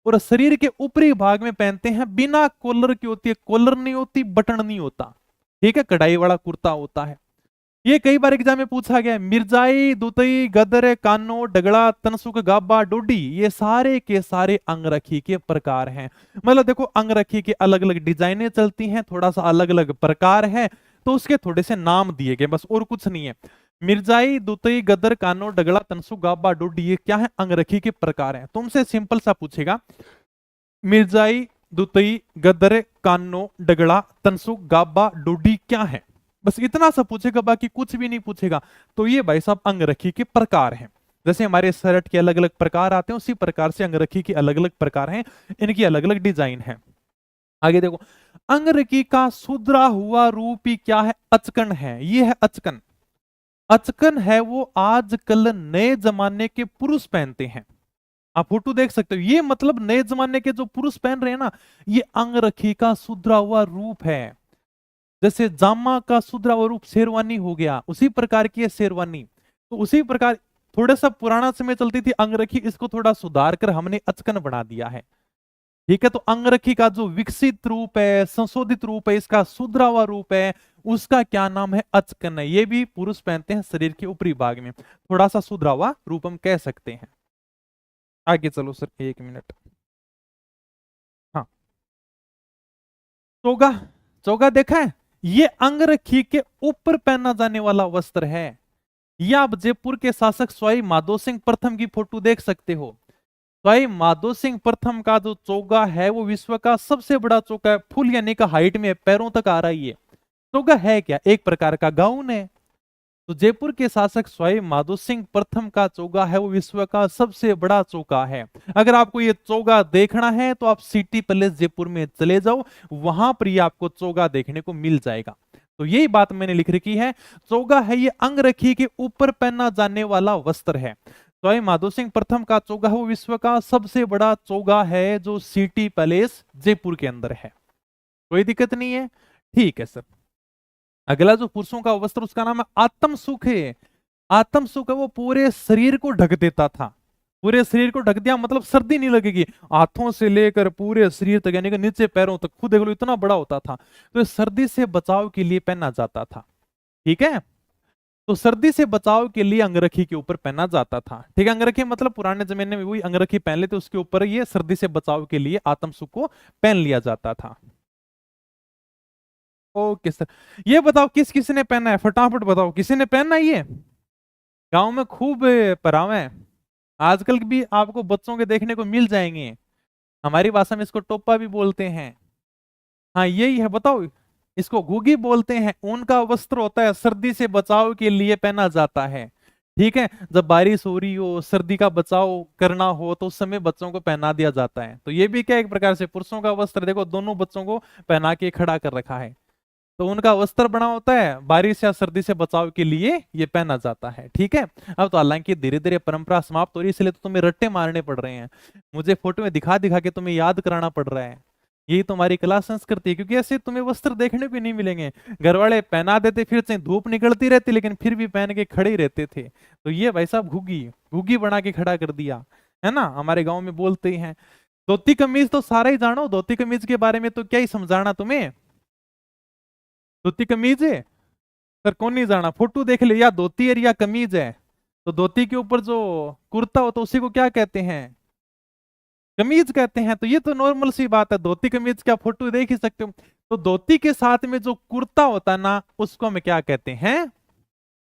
और शरीर के ऊपरी भाग में पहनते हैं। बिना कॉलर की होती है, कॉलर नहीं होती, बटन नहीं होता, ठीक है। कढ़ाई वाला कुर्ता होता है। ये कई बार एग्जाम में पूछा गया है। मिर्जाई, दुतई, गदर, कानो, डगड़ा, तनसुक, गाबा, डोडी, ये सारे के सारे अंगरखी के प्रकार हैं। मतलब देखो अंगरखी की अलग अलग डिजाइनें चलती हैं, थोड़ा सा अलग अलग प्रकार है, तो उसके थोड़े से नाम दिए गए बस, और कुछ नहीं है। मिर्जाई, दुतई, गदर, कानो, डगड़ा, तनसुक, गाबा, डोडी, ये क्या है, अंगरखी के प्रकार हैं। तुमसे सिंपल सा पूछेगा मिर्जाई, दुतई, गदर, कानो, डगड़ा, तनसुक, गाबा, डोडी क्या है, बस इतना सा पूछेगा, बाकी कुछ भी नहीं पूछेगा। तो ये भाई साहब अंगरखी के प्रकार हैं। जैसे हमारे शर्ट के अलग अलग प्रकार आते हैं, उसी प्रकार से अंगरखी के अलग अलग प्रकार हैं, इनकी अलग अलग डिजाइन है। आगे देखो, अंगरखी का सुधरा हुआ रूप ही क्या है, अचकन है। ये है अचकन। अचकन है वो आजकल नए जमाने के पुरुष पहनते हैं। आप फोटो देख सकते हो, ये मतलब नए जमाने के जो पुरुष पहन रहे हैं ना, ये अंगरखी का सुधरा हुआ रूप है। जैसे जामा का सुधरा हुआ रूप शेरवानी हो गया, उसी प्रकार की है शेरवानी। तो उसी प्रकार थोड़ा सा पुराना समय चलती थी अंगरखी, इसको थोड़ा सुधार कर हमने अचकन बना दिया है, ठीक है, तो अंगरखी का जो विकसित रूप है, संशोधित रूप है, इसका सुधरा हुआ रूप है, उसका क्या नाम है? अचकन। ये भी पुरुष पहनते हैं शरीर के ऊपरी भाग में, थोड़ा सा सुधरा हुआ रूप हम कह सकते हैं। आगे चलो सर, 1 मिनट। हाँ, चोगा। चोगा देखा है, ये अंगरखी के ऊपर पहना जाने वाला वस्त्र है। ये आप जयपुर के शासक सवाई माधो सिंह प्रथम की फोटो देख सकते हो। सवाई माधो सिंह प्रथम का जो चोगा है वो विश्व का सबसे बड़ा चोगा है, फुल यानी का हाइट में पैरों तक आ रहा है। ये चोगा है क्या? एक प्रकार का गाउन है। तो जयपुर के शासक सवाई माधो सिंह प्रथम का चोगा है वो विश्व का सबसे बड़ा चोगा है। अगर आपको ये चोगा देखना है तो आप सिटी पैलेस जयपुर में चले जाओ, वहां पर ये आपको चोगा देखने को मिल जाएगा। तो यही बात मैंने लिख रखी है, चोगा है ये अंगरखी के ऊपर पहना जाने वाला वस्त्र है। सवाई माधो सिंह प्रथम का चोगा है वो विश्व का सबसे बड़ा चोगा है, जो सिटी पैलेस जयपुर के अंदर है। कोई दिक्कत नहीं है, ठीक है सर। अगला जो पुरुषों का वस्त्र, उसका नाम है आत्म सुख है। आत्म सुख है वो पूरे शरीर को ढक देता था। पूरे शरीर को ढक दिया मतलब सर्दी नहीं लगेगी, हाथों से लेकर पूरे शरीर तक यानी कि नीचे पैरों तक, खुद देख लो इतना बड़ा होता था। तो ये सर्दी से बचाव के लिए पहना जाता था। ठीक है, तो सर्दी से बचाव के लिए अंगरखी के ऊपर पहना जाता था। ठीक है, अंगरखी मतलब पुराने जमाने में वही अंगरखी पहन लेते, उसके ऊपर ये सर्दी से बचाव के लिए आत्म सुख को पहन लिया जाता था। ओके सर, ये बताओ किस किस ने पहना है, फटाफट बताओ किसी ने पहना है ये? गांव में खूब पहरावे हैं, आजकल भी आपको बच्चों के देखने को मिल जाएंगे। हमारी भाषा में इसको टोपा भी बोलते हैं। हाँ यही है, बताओ। इसको घुगी बोलते हैं। ऊन का वस्त्र होता है, सर्दी से बचाव के लिए पहना जाता है। ठीक है, जब बारिश हो रही हो, सर्दी का बचाव करना हो, तो उस समय बच्चों को पहना दिया जाता है। तो ये भी क्या एक प्रकार से पुरुषों का वस्त्र, देखो दोनों बच्चों को पहना के खड़ा कर रखा है। तो उनका वस्त्र बना होता है, बारिश या सर्दी से बचाव के लिए ये पहना जाता है। ठीक है, अब तो हालांकि धीरे धीरे परंपरा समाप्त हो रही है, इसलिए तो तुम्हें रट्टे मारने पड़ रहे हैं, मुझे फोटो में दिखा दिखा के तुम्हें याद कराना पड़ रहा है। यही तुम्हारी कला संस्कृति है, क्योंकि ऐसे तुम्हें वस्त्र देखने को नहीं मिलेंगे। घर वाले पहना देते, फिर से धूप निकलती रहती लेकिन फिर भी पहन के खड़े ही रहते थे। तो ये भाई साहब घुगी घुगी बना के खड़ा कर दिया है ना, हमारे गाँव में बोलते ही हैं। धोती कमीज तो सारा ही जानो, धोती कमीज के बारे में तो क्या ही समझाना तुम्हें। धोती कमीज है सर, कौन नहीं जाना? फोटो देख ले, या धोती है या कमीज है। तो धोती के ऊपर जो कुर्ता होता है उसी को क्या कहते हैं? कमीज कहते हैं। तो ये तो नॉर्मल सी बात है, धोती कमीज का फोटो देख ही सकते हो। तो धोती के साथ में जो कुर्ता होता है ना, उसको हम क्या कहते हैं?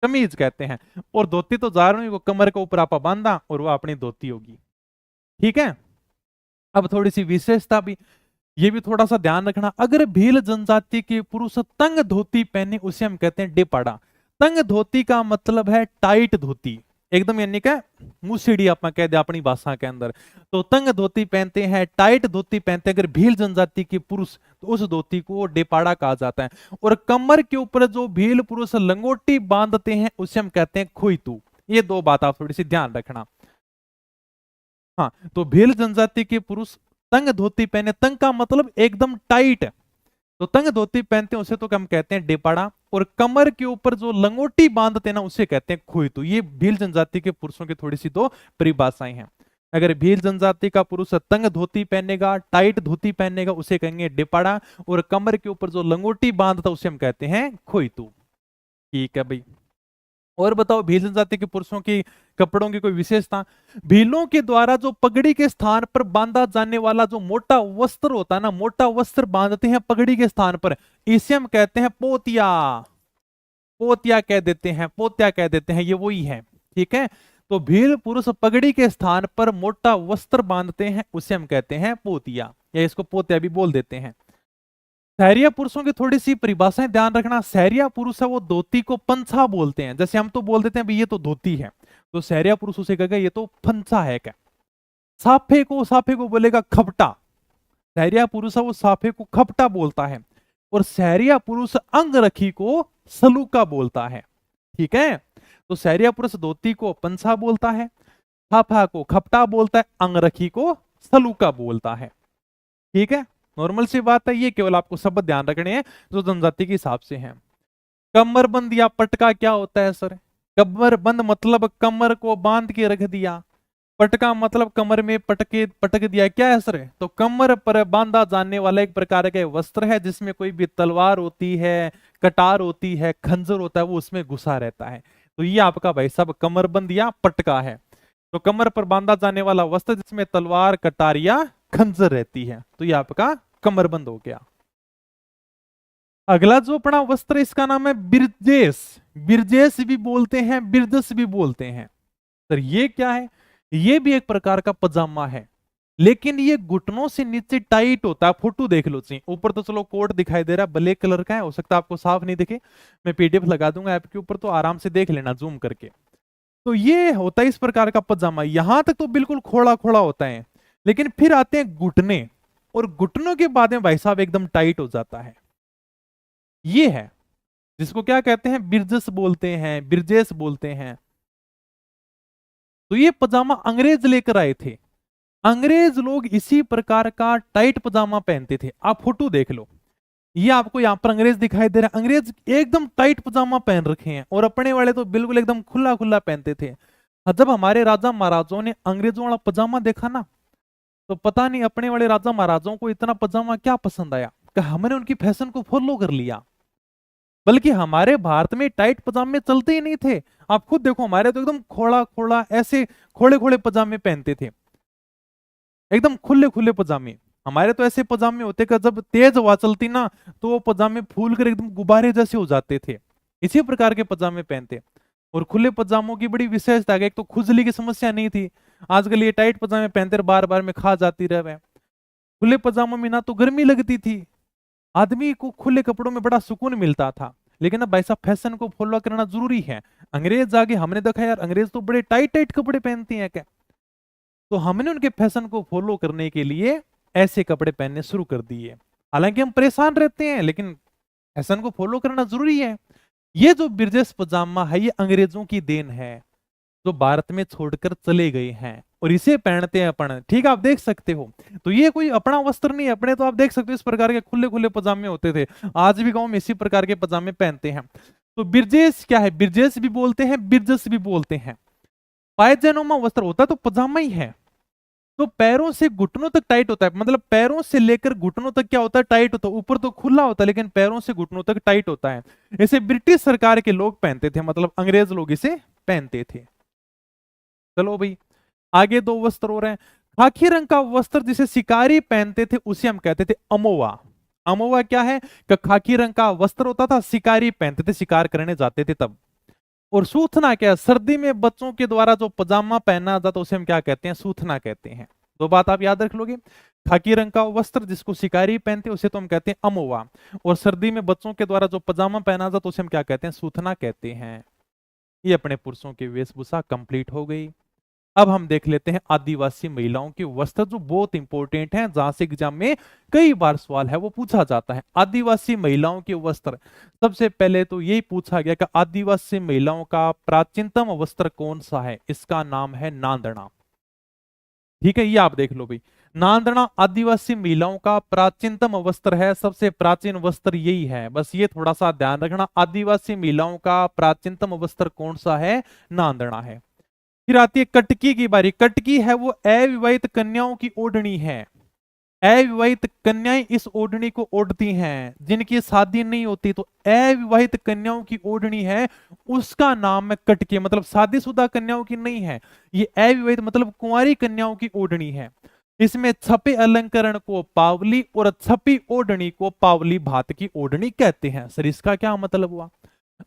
कमीज कहते हैं। और धोती तो जा रही, वो कमर के ऊपर आपा बांधा और वो अपनी धोती होगी। ठीक है, अब थोड़ी सी विशेषता भी, ये भी थोड़ा सा ध्यान रखना। अगर भील जनजाति के पुरुष तंग धोती पहने, उसे हम कहते हैं डेपाड़ा। तंग धोती का मतलब है टाइट धोती, एकदम यानी क्या मुसीड़ी आप कह दे अपनी भाषा के अंदर। तो तंग धोती पहनते हैं, टाइट धोती पहनते हैं अगर भील जनजाति के पुरुष, तो उस धोती को डेपाड़ा कहा जाता है। और कमर के ऊपर जो भील पुरुष लंगोटी बांधते हैं उसे हम कहते हैं खोईतू। ये दो बात आप थोड़ी सी ध्यान रखना। हाँ, तो भील जनजाति के पुरुष तंग धोती पहने, तंग का मतलब एकदम टाइट, तो तंग धोती पहनते हैं उसे तो हम कहते हैं डेपाड़ा। और कमर के ऊपर जो लंगोटी बांधते हैं ना, उसे कहते हैं खोईतू। ये भील जनजाति के पुरुषों की थोड़ी सी दो परिभाषाएं हैं। अगर भील जनजाति का पुरुष तंग धोती पहनेगा, टाइट धोती पहनेगा, उसे कहेंगे डेपाड़ा। और कमर के ऊपर जो लंगोटी बांधता उसे हम कहते हैं खोईतू। ठीक है भाई, और बताओ भील जनजाति के पुरुषों की कपड़ों की कोई विशेषता? भीलों के द्वारा जो पगड़ी के स्थान पर बांधा जाने वाला जो मोटा वस्त्र होता है ना, मोटा वस्त्र बांधते हैं पगड़ी के स्थान पर, इसे हम कहते हैं पोतिया। पोतिया कह देते हैं, पोतिया कह देते हैं, ये वही है। ठीक है, तो भील पुरुष पगड़ी के स्थान पर मोटा वस्त्र बांधते हैं, उसे हम कहते हैं पोतिया, या इसको पोतिया भी बोल देते हैं। सहरिया पुरुषों की थोड़ी सी परिभाषाएं ध्यान रखना। सहरिया पुरुष है वो धोती को पंछा बोलते हैं। जैसे हम तो बोल देते हैं भाई ये तो धोती है, तो सहरिया पुरुष उसे कहेगा ये तो पंछा है। क्या साफे को बोलेगा खपटा। सहरिया पुरुष है वो साफे को खपटा बोलता है। और सहरिया पुरुष अंगरखी को सलूका बोलता है। ठीक है, तो सहरिया पुरुष धोती को पंछा बोलता है, साफा को खपटा बोलता है, अंगरखी को सलूका बोलता है। ठीक है, नॉर्मल सी बात है, ये केवल आपको शब्द ध्यान रखने हैं जो जनजाति के हिसाब से हैं। कमरबंद या पटका क्या होता है सर? कमरबंद मतलब कमर को बांध के रख दिया। पटका मतलब कमर में पटक दिया, क्या है सर? तो कमर पर बांधा जाने वाला एक प्रकार का वस्त्र है जिसमें कोई भी तलवार होती है, कटार होती है, खंजर होता है, वो उसमें घुसा रहता है। तो ये आपका भाई साहब कमरबंद या पटका है। तो कमर पर बांधा जाने वाला वस्त्र जिसमें तलवार, कटार या खंजर रहती है, तो ये आपका कमरबंद हो गया। अगला जो अपना वस्त्र इसका नाम है बिरजेस। बिरजेस भी बोलते हैं, बिरदस भी बोलते हैं। सर ये क्या है? ये भी एक प्रकार का पजामा है, लेकिन ये घुटनों से नीचे टाइट होता है। फोटो देख लो जी, ऊपर तो चलो कोट दिखाई दे रहा है, ब्लैक कलर का है, हो सकता है आपको साफ नहीं दिखे, मैं पीडीएफ लगा दूंगा ऐप के ऊपर, तो आराम से देख लेना जूम करके। तो ये होता है इस प्रकार का पजामा, यहां तक तो बिल्कुल खोड़ा खोड़ा होता है, लेकिन फिर आते हैं घुटने, और घुटनों के बाद में भाई साहब एकदम टाइट हो जाता है। ये है जिसको क्या कहते हैं, बिरजस बोलते हैं, बिरजेस बोलते हैं। तो ये पजामा अंग्रेज लेकर आए थे। अंग्रेज लोग इसी प्रकार का टाइट पजामा पहनते थे। आप फोटो देख लो, ये आपको यहां पर अंग्रेज दिखाई दे रहा है, अंग्रेज एकदम टाइट पजामा पहन रखे हैं, और अपने वाले तो बिल्कुल एकदम खुला खुला पहनते थे। जब हमारे राजा महाराजाओं ने अंग्रेजों वाला पजामा देखा ना, तो पता नहीं अपने वाले राजा महाराजाओं को इतना पजामा क्या पसंद आया कि हमने उनकी फैशन को फॉलो कर लिया। बल्कि हमारे भारत में टाइट पजामे चलते ही नहीं थे। आप खुद देखो, हमारे तो एकदम खोड़ा खोड़ा ऐसे खोड़े खोड़े पजामे पहनते थे, एकदम खुले खुले पजामे। हमारे तो ऐसे पजामे होते कि जब तेज हवा चलती ना, तो वो पजामे फूल कर एकदम गुब्बारे जैसे हो जाते थे। इसी प्रकार के पजामे पहनते। और खुले पजामों की बड़ी विशेषता है, एक तो खुजली की समस्या नहीं थी। आजकल ये टाइट पजामे पहनते बार बार में खा जाती रहे। खुले पजामों में ना तो गर्मी लगती थी, आदमी को खुले कपड़ों में बड़ा सुकून मिलता था। लेकिन अब भाई साहब फैशन को फॉलो करना जरूरी है। अंग्रेज आगे हमने देखा यार, अंग्रेज तो बड़े टाइट टाइट कपड़े पहनते हैं क्या, तो हमने उनके फैशन को फॉलो करने के लिए ऐसे कपड़े पहनने शुरू कर दिए। हालांकि हम परेशान रहते हैं, लेकिन फैशन को फॉलो करना जरूरी है। ये जो बिरजेस पजामा है, ये अंग्रेजों की देन है, जो भारत में छोड़कर चले गए हैं, और इसे पहनते हैं अपन। ठीक है, आप देख सकते हो। तो ये कोई अपना वस्त्र नहीं है, अपने तो आप देख सकते हो इस प्रकार के खुले खुले पजामे होते थे। आज भी गांव में इसी प्रकार के पजामे पहनते हैं। तो बिरजेस क्या है? बिरजेस भी बोलते हैं, बिरजस भी बोलते हैं। पायजामा वस्त्र होता है तो पजामा ही है। तो पैरों से घुटनों तक टाइट होता है, मतलब पैरों से लेकर घुटनों तक क्या होता है, टाइट होता है। ऊपर तो खुला होता है, लेकिन पैरों से घुटनों तक टाइट होता है। इसे ब्रिटिश सरकार के लोग पहनते थे, मतलब अंग्रेज लोग इसे पहनते थे। चलो भाई, आगे दो वस्त्र हो रहे हैं। खाकी रंग का वस्त्र जिसे शिकारी पहनते थे, उसे हम कहते थे अमोवा। अमोवा क्या है कि खाकी रंग का वस्त्र होता था, शिकारी पहनते थे, शिकार करने जाते थे तब। और सूथना क्या है? सर्दी में बच्चों के द्वारा जो पजामा पहना जाता है उसे हम क्या कहते हैं? सूथना कहते हैं। दो बात आप याद रख लोगे। खाकी रंग का वस्त्र जिसको शिकारी पहनते हैं उसे तो हम कहते हैं अमोवा, और सर्दी में बच्चों के द्वारा जो पजामा पहना जाता है उसे हम क्या कहते हैं? सूथना कहते हैं। ये अपने पुरुषों की वेशभूषा कंप्लीट हो गई। अब हम देख लेते हैं आदिवासी महिलाओं के वस्त्र, जो बहुत इंपॉर्टेंट हैं, जहां से एग्जाम में कई बार सवाल है वो पूछा जाता है। आदिवासी महिलाओं के वस्त्र, सबसे पहले तो यही पूछा गया कि आदिवासी महिलाओं का प्राचीनतम वस्त्र कौन सा है? इसका नाम है नांदना। ठीक है, ये आप देख लो भाई, नांदना आदिवासी महिलाओं का प्राचीनतम वस्त्र है, सबसे प्राचीन वस्त्र यही है। बस ये थोड़ा सा ध्यान रखना, आदिवासी महिलाओं का प्राचीनतम वस्त्र कौन सा है? नांदना है। फिर आती है कटकी की बारी। कटकी है वो अविवाहित कन्याओं की ओढ़नी है। अविवाहित कन्याएं इस ओढ़नी को ओढ़ती हैं, जिनकी शादी नहीं होती, तो अविवाहित कन्याओं की ओढ़नी है, उसका नाम है कटकी। मतलब शादीशुदा कन्याओं की नहीं है, ये अविवाहित मतलब कुंवारी कन्याओं की ओढ़नी है। इसमें छपे अलंकरण को पावली और छपी ओढ़नी को पावली भात की ओढ़नी कहते हैं। सर इसका क्या मतलब हुआ?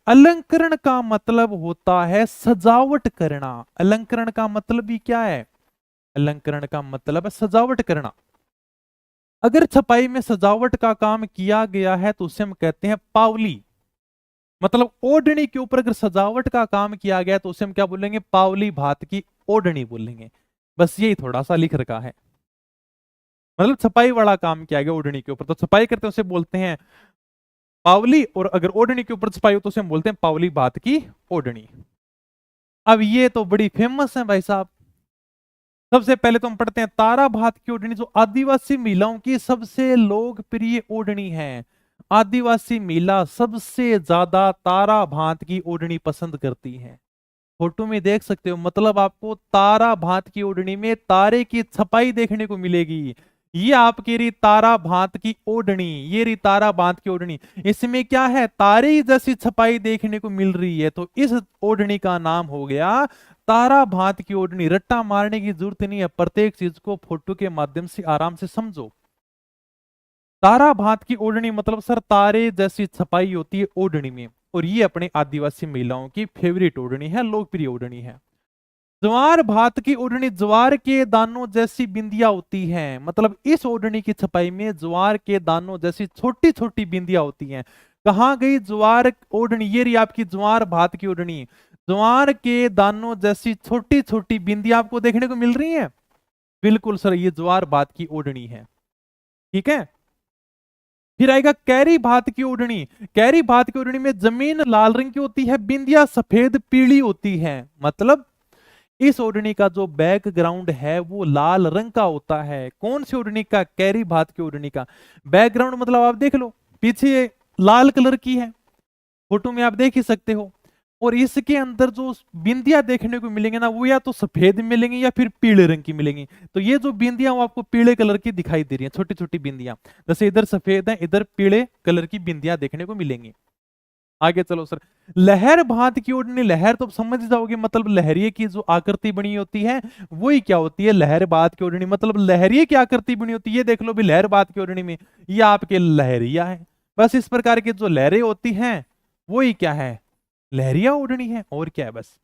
अलंकरण का मतलब होता है सजावट करना। अलंकरण का मतलब भी क्या है? अलंकरण का मतलब है सजावट करना। अगर छपाई में सजावट का काम किया गया है तो उसे हम कहते हैं पावली। मतलब ओढ़नी के ऊपर अगर सजावट का काम किया गया तो उसे हम क्या बोलेंगे? पावली भात की ओढ़नी बोलेंगे। बस यही थोड़ा सा लिख रखा है, मतलब छपाई वाला काम किया गया ओढ़नी के ऊपर, तो छपाई करते हैं उसे बोलते हैं पावली, और अगर ओढ़नी के ऊपर छपाई हो तो उसे हम बोलते हैं पावली भात की ओढ़नी। अब ये तो बड़ी फेमस है भाई साहब। सबसे पहले तो हम पढ़ते हैं तारा भात की ओढ़नी, जो आदिवासी महिलाओं की सबसे लोकप्रिय ओढ़नी है। आदिवासी महिला सबसे ज्यादा तारा भात की ओढ़नी पसंद करती है। फोटो में देख सकते हो, मतलब आपको तारा भांत की ओढ़नी में तारे की छपाई देखने को मिलेगी। ये आपकी रही तारा भांत की ओढ़नी, ये रही तारा भांत की ओढ़नी। इसमें क्या है, तारे जैसी छपाई देखने को मिल रही है, तो इस ओढ़नी का नाम हो गया तारा भांत की ओढ़नी। रट्टा मारने की जरूरत नहीं है, प्रत्येक चीज को फोटो के माध्यम से आराम से समझो। तारा भांत की ओढ़नी मतलब सर तारे जैसी छपाई होती है ओढ़नी में, और ये अपने आदिवासी महिलाओं की फेवरेट ओढ़नी है, लोकप्रिय ओढ़नी है। ज्वार भात की ओढ़नी, ज्वार के दानों जैसी बिंदिया होती हैं, मतलब इस ओढ़नी की छपाई में ज्वार के दानों जैसी छोटी छोटी बिंदिया होती हैं। कहां गई ज्वार ओढ़नी, ये रही आपकी ज्वार भात की ओढ़नी। ज्वार के दानों जैसी छोटी छोटी बिंदिया आपको देखने को मिल रही है, बिल्कुल सर ये ज्वार भात की ओढ़नी है। ठीक है, फिर आएगा कैरी भात की ओढ़नी। कैरी भात की ओढ़नी में जमीन लाल रंग की होती है, बिंदिया सफेद पीली होती है, मतलब इस ओढ़नी का जो बैकग्राउंड है वो लाल रंग का होता है। कौन सी ओढ़नी का, कैरी भात की ओढ़नी का बैकग्राउंड, मतलब आप देख लो पीछे लाल कलर की है, फोटो में आप देख ही सकते हो। और इसके अंदर जो बिंदियां देखने को मिलेंगे ना, वो या तो सफेद मिलेंगी या फिर पीले रंग की मिलेंगी। तो ये जो बिंदियां वो आपको पीले कलर की दिखाई दे रही हैं, छोटी छोटी बिंदियां, जैसे इधर सफेद है इधर पीले कलर की बिंदियां देखने को मिलेंगी। आगे चलो सर, लहर भांत की ओढ़नी। लहर तो समझ जाओगे, मतलब लहरिये की जो आकृति बनी होती है वही क्या होती है, लहर भात की ओढ़नी, मतलब लहरिये की आकृति बनी होती है। ये देख लो भी लहर भात की ओढ़नी में ये आपके लहरिया है। बस इस प्रकार की जो लहरें होती हैं वही क्या है, लहरिया ओढ़नी है, और क्या है बस।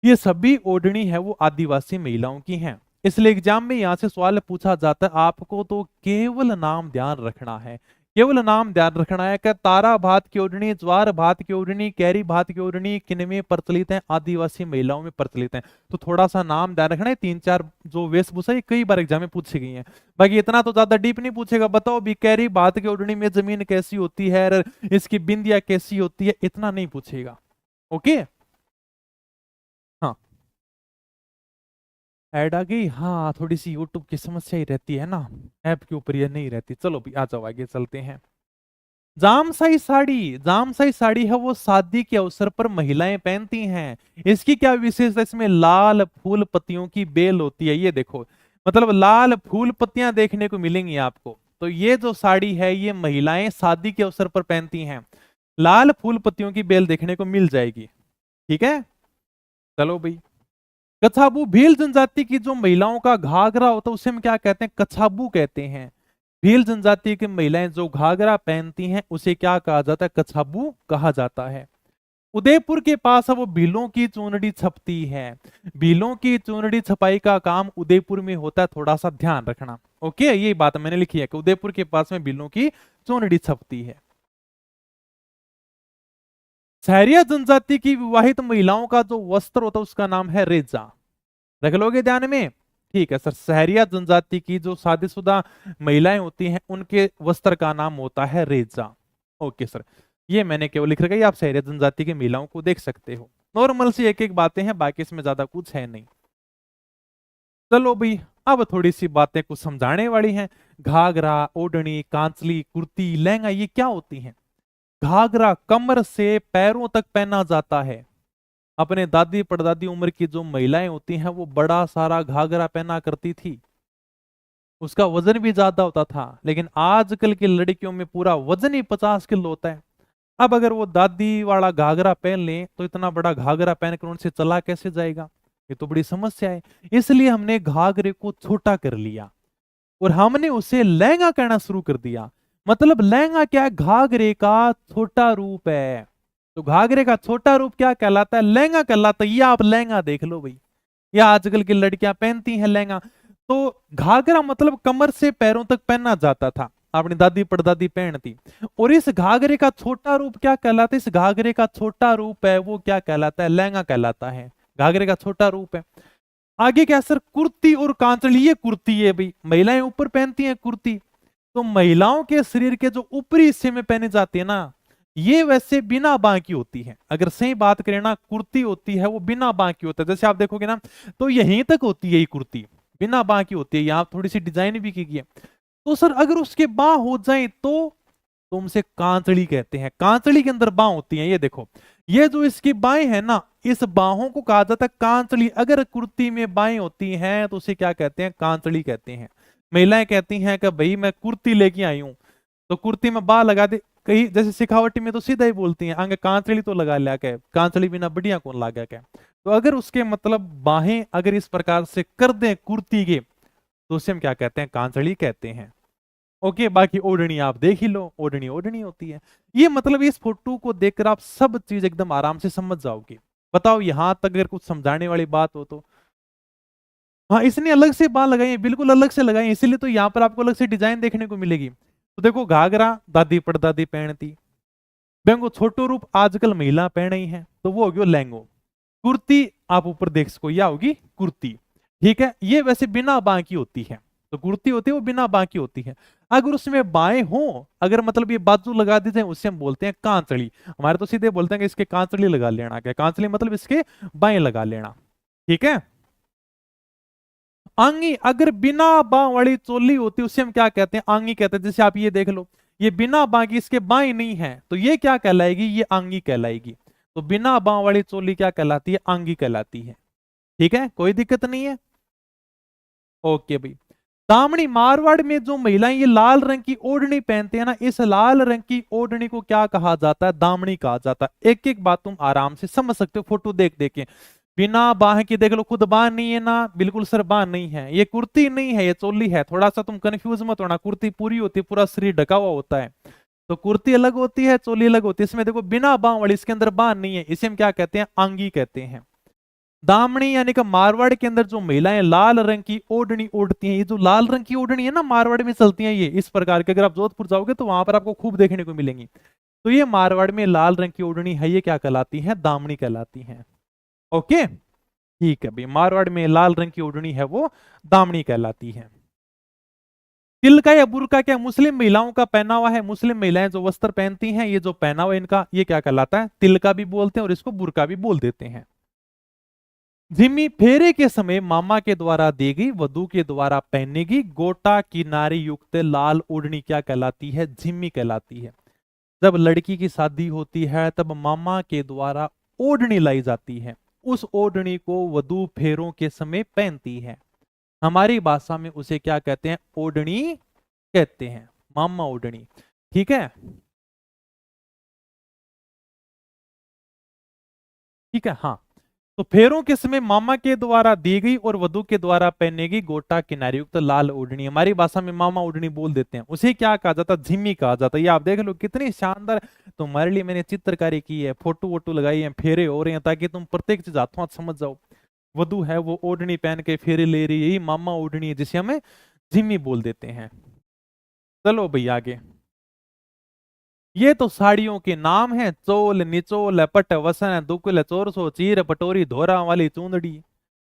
ये सभी ओढ़नी है वो आदिवासी महिलाओं की हैं। इसलिए एग्जाम में यहां से सवाल पूछा जाता है, आपको तो केवल नाम ध्यान रखना है, केवल नाम ध्यान रखना है कि तारा भात की ओढ़नी, ज्वार भात की ओढ़नी, कैरी भात की ओढ़नी किन में प्रचलित है, आदिवासी महिलाओं में प्रचलित है। तो थोड़ा सा नाम ध्यान रखना है, तीन चार जो वेशभूषा ये कई बार एग्जाम में पूछी गई है, बाकी इतना तो ज्यादा डीप नहीं पूछेगा। बताओ भी कैरी भात की ओढ़नी में जमीन कैसी होती है, इसकी बिंदिया कैसी होती है, इतना नहीं पूछेगा। ओके, हाँ ऐड आ गई, हाँ थोड़ी सी यूट्यूब की समस्या ही रहती है ना, ऐप के ऊपर ये नहीं रहती। चलो भी आ जाओ आगे चलते हैं। जामसाई साड़ी, जामसाई साड़ी है वो शादी के अवसर पर महिलाएं पहनती हैं। इसकी क्या विशेषता, इसमें लाल फूल पत्तियों की बेल होती है, ये देखो, मतलब लाल फूल पत्तियां देखने को मिलेंगी आपको। तो ये जो साड़ी है ये महिलाएं शादी के अवसर पर पहनती हैं, लाल फूल पत्तियों की बेल देखने को मिल जाएगी। ठीक है, चलो भाई। कछाबू, भील जनजाति की जो महिलाओं का घाघरा होता है उसे हम क्या कहते हैं, कछाबू कहते हैं। भील जनजाति की महिलाएं जो घाघरा पहनती हैं उसे क्या कहा जाता है, कछाबू कहा जाता है। उदयपुर के पास है वो भीलों की चूनड़ी छपती है। भीलों की चूनड़ी छपाई का काम उदयपुर में होता है, थोड़ा सा ध्यान रखना। ओके, ये बात मैंने लिखी है कि उदयपुर के पास में भीलों की चूनड़ी छपती है। सहरिया जनजाति की विवाहित महिलाओं का जो वस्त्र होता है उसका नाम है रेजा, रख लोगे ध्यान में। ठीक है सर, सहरिया जनजाति की जो शादीशुदा महिलाएं होती हैं उनके वस्त्र का नाम होता है रेजा। ओके सर, ये मैंने केवल लिख रखा है, आप सहरिया जनजाति की महिलाओं को देख सकते हो। नॉर्मल सी एक एक बातें हैं, बाकी इसमें ज्यादा कुछ है नहीं। चलो भाई, अब थोड़ी सी बातें कुछ समझाने वाली हैं। घाघरा, ओढ़नी, कांचली, कुर्ती, लहंगा ये क्या होती हैं। घाघरा कमर से पैरों तक पहना जाता है। अपने दादी परदादी उम्र की जो महिलाएं होती हैं वो बड़ा सारा घाघरा पहना करती थी, उसका वजन भी ज्यादा होता था। लेकिन आजकल की लड़कियों में पूरा वजन ही 50 किलो होता है। अब अगर वो दादी वाला घाघरा पहन लें तो इतना बड़ा घाघरा पहनकर उनसे चला कैसे जाएगा, ये तो बड़ी समस्या है। इसलिए हमने घाघरे को छोटा कर लिया और हमने उसे लहंगा कहना शुरू कर दिया। मतलब लहंगा क्या है, घाघरे का छोटा रूप है। तो घाघरे का छोटा रूप क्या कहलाता है, लहंगा कहलाता है। ये आप लहंगा देख लो भाई, या आजकल की लड़कियां पहनती हैं लहंगा। तो घाघरा मतलब कमर से पैरों तक पहना जाता था, अपनी दादी परदादी पहनती। और इस घाघरे का छोटा रूप क्या कहलाता है, इस घाघरे का छोटा रूप है वो क्या कहलाता है, लहंगा कहलाता है। घाघरे का छोटा रूप है। आगे क्या सर, कुर्ती और कांचली, ये कुर्ती है भाई, महिलाएं ऊपर पहनती हैं कुर्ती। तो महिलाओं के शरीर के जो ऊपरी हिस्से में पहने जाते हैं ना, ये वैसे बिना बांह की होती है। अगर सही बात करें ना, कुर्ती होती है वो बिना बांह की होता है। जैसे आप देखोगे ना तो यहीं तक होती है ये कुर्ती, बिना बांह की होती है। यहाँ थोड़ी सी डिजाइन भी की गई है। तो सर अगर उसके बांह हो जाए तो तुमसे कांचड़ी कहते हैं। कांचड़ी के अंदर बांह होती है, ये देखो, ये जो इसकी बाएं है ना इस बाहों को कहा जाता है कांचड़ी। अगर कुर्ती में बाहें होती हैं तो उसे क्या कहते हैं? कांचड़ी कहते हैं। महिलाएं कहती हैं कि भाई मैं कुर्ती लेके आई हूं, तो कुर्ती में बाह लगा दे। कहीं जैसे सिखावटी में तो सीधा ही बोलती हैं आगे कांचड़ी तो लगा लिया क्या, कांचड़ी बिना बढ़िया कौन लगा क्या। तो अगर उसके मतलब बाहें अगर इस प्रकार से कर दें कुर्ती के, तो उसे हम क्या कहते हैं? कांचड़ी कहते हैं। ओके, बाकी ओढ़नी आप देख ही लो, ओढ़नी ओढ़नी होती है। ये मतलब इस फोटो को देखकर आप सब चीज एकदम आराम से समझ जाओगे। बताओ यहां तक अगर कुछ समझाने वाली बात हो तो। हाँ, इसने अलग से बाल लगाई है, बिल्कुल अलग से लगाई है, इसीलिए तो यहाँ पर आपको अलग से डिजाइन देखने को मिलेगी। तो देखो घाघरा दादी पड़दादी पहनती, बेंगो छोटो रूप आजकल महिला पहन रही है, तो वो हो गया लहंगो। कुर्ती आप ऊपर देख सको, यह होगी कुर्ती। ठीक है, ये वैसे बिना बाँ की होती है, तो कुर्ती होती है वो बिना बाँ की होती है। अगर उसमें बाएं हो, अगर मतलब ये बाजू लगा दी जाए, उससे हम बोलते हैं कांचड़ी। हमारे तो सीधे बोलते हैं कि इसके कांचड़ी लगा लेना। क्या कांचड़ी मतलब? इसके बाएं लगा लेना। ठीक है। आंगी, अगर बिना बाँ वाली चोली होती उसे हम क्या कहते हैं? आंगी कहते हैं। जैसे आप ये देख लो, ये बिना बाँ की, इसके बाएं नहीं है, तो ये क्या कहलाएगी? ये आंगी कहलाएगी। तो बिना बाँ वाली चोली क्या कहलाती है? आंगी कहलाती है। ठीक है, कोई दिक्कत नहीं है। ओके भाई। दामनी, मारवाड़ में जो महिलाएं ये लाल रंग की ओढ़नी पहनते हैं ना, इस लाल रंग की ओढ़नी को क्या कहा जाता है? दामनी कहा जाता है। एक एक बात तुम आराम से समझ सकते हो फोटो देख देख के। बिना बाह की देख लो, खुद बाह नहीं है ना, बिल्कुल सर बाह नहीं है, ये कुर्ती नहीं है, ये चोली है। थोड़ा सा तुम कंफ्यूज मत होना, कुर्ती पूरी होती है, पूरा शरीर ढका हुआ होता है, तो कुर्ती अलग होती है, चोली अलग होती है। इसमें देखो बिना बाह वाली, इसके अंदर बाह नहीं है, इसे हम क्या कहते हैं? आंगी कहते हैं। दामनी यानी कि मारवाड़ के अंदर जो महिलाएं लाल रंग की ओढ़नी ओढ़ती हैं, ये जो लाल रंग की ओढ़नी है ना मारवाड़ में चलती हैं, ये इस प्रकार के, अगर आप जोधपुर जाओगे तो वहां पर आपको खूब देखने को मिलेंगी। तो ये मारवाड़ में लाल रंग की ओढ़नी है, ये क्या कहलाती है? दामनी कहलाती है। ओके, ठीक है भाई। मारवाड़ में लाल रंग की ओढ़नी है वो दामनी कहलाती है। तिलका या बुर्का क्या मुस्लिम महिलाओं का पहनावा है? मुस्लिम महिलाएं जो वस्त्र पहनती हैं, ये जो पहनावा इनका, ये क्या कहलाता है? तिलका भी बोलते हैं और इसको बुर्का भी बोल देते हैं। जिम्मी, फेरे के समय मामा के द्वारा दी गई, वधू के द्वारा पहनेगी गोटा किनारे युक्त लाल ओढ़नी क्या कहलाती है? जिम्मी कहलाती है। जब लड़की की शादी होती है तब मामा के द्वारा ओढ़नी लाई जाती है, उस ओढ़नी को वधू फेरों के समय पहनती है। हमारी भाषा में उसे क्या कहते हैं? ओढ़नी कहते हैं, मामा ओढ़नी। ठीक है, ठीक है। हाँ, तो फेरों के समय मामा के द्वारा दी गई और वधू के द्वारा पहनेगी गोटा किनारे युक्त लाल ओढ़नी, हमारी भाषा में मामा ओढ़नी बोल देते हैं, उसे क्या कहा जाता है? झिम्मी कहा जाता है। ये आप देख लो कितनी शानदार तुम्हारे लिए मैंने चित्रकारी की है, फोटो वोटो लगाई है, फेरे हो रहे हैं, ताकि तुम प्रत्येक चीज हाथों हाथ समझ जाओ। वधू है वो ओढ़नी पहन के फेरे ले रही है, यही मामा ओढ़नी है, जिसे हमें झिम्मी बोल देते हैं। चलो भाई आगे। ये तो साड़ियों के नाम हैं, चोल निचोल पट वसन दुकुल चोरसो चीर पटोरी धोरा वाली चूंदड़ी।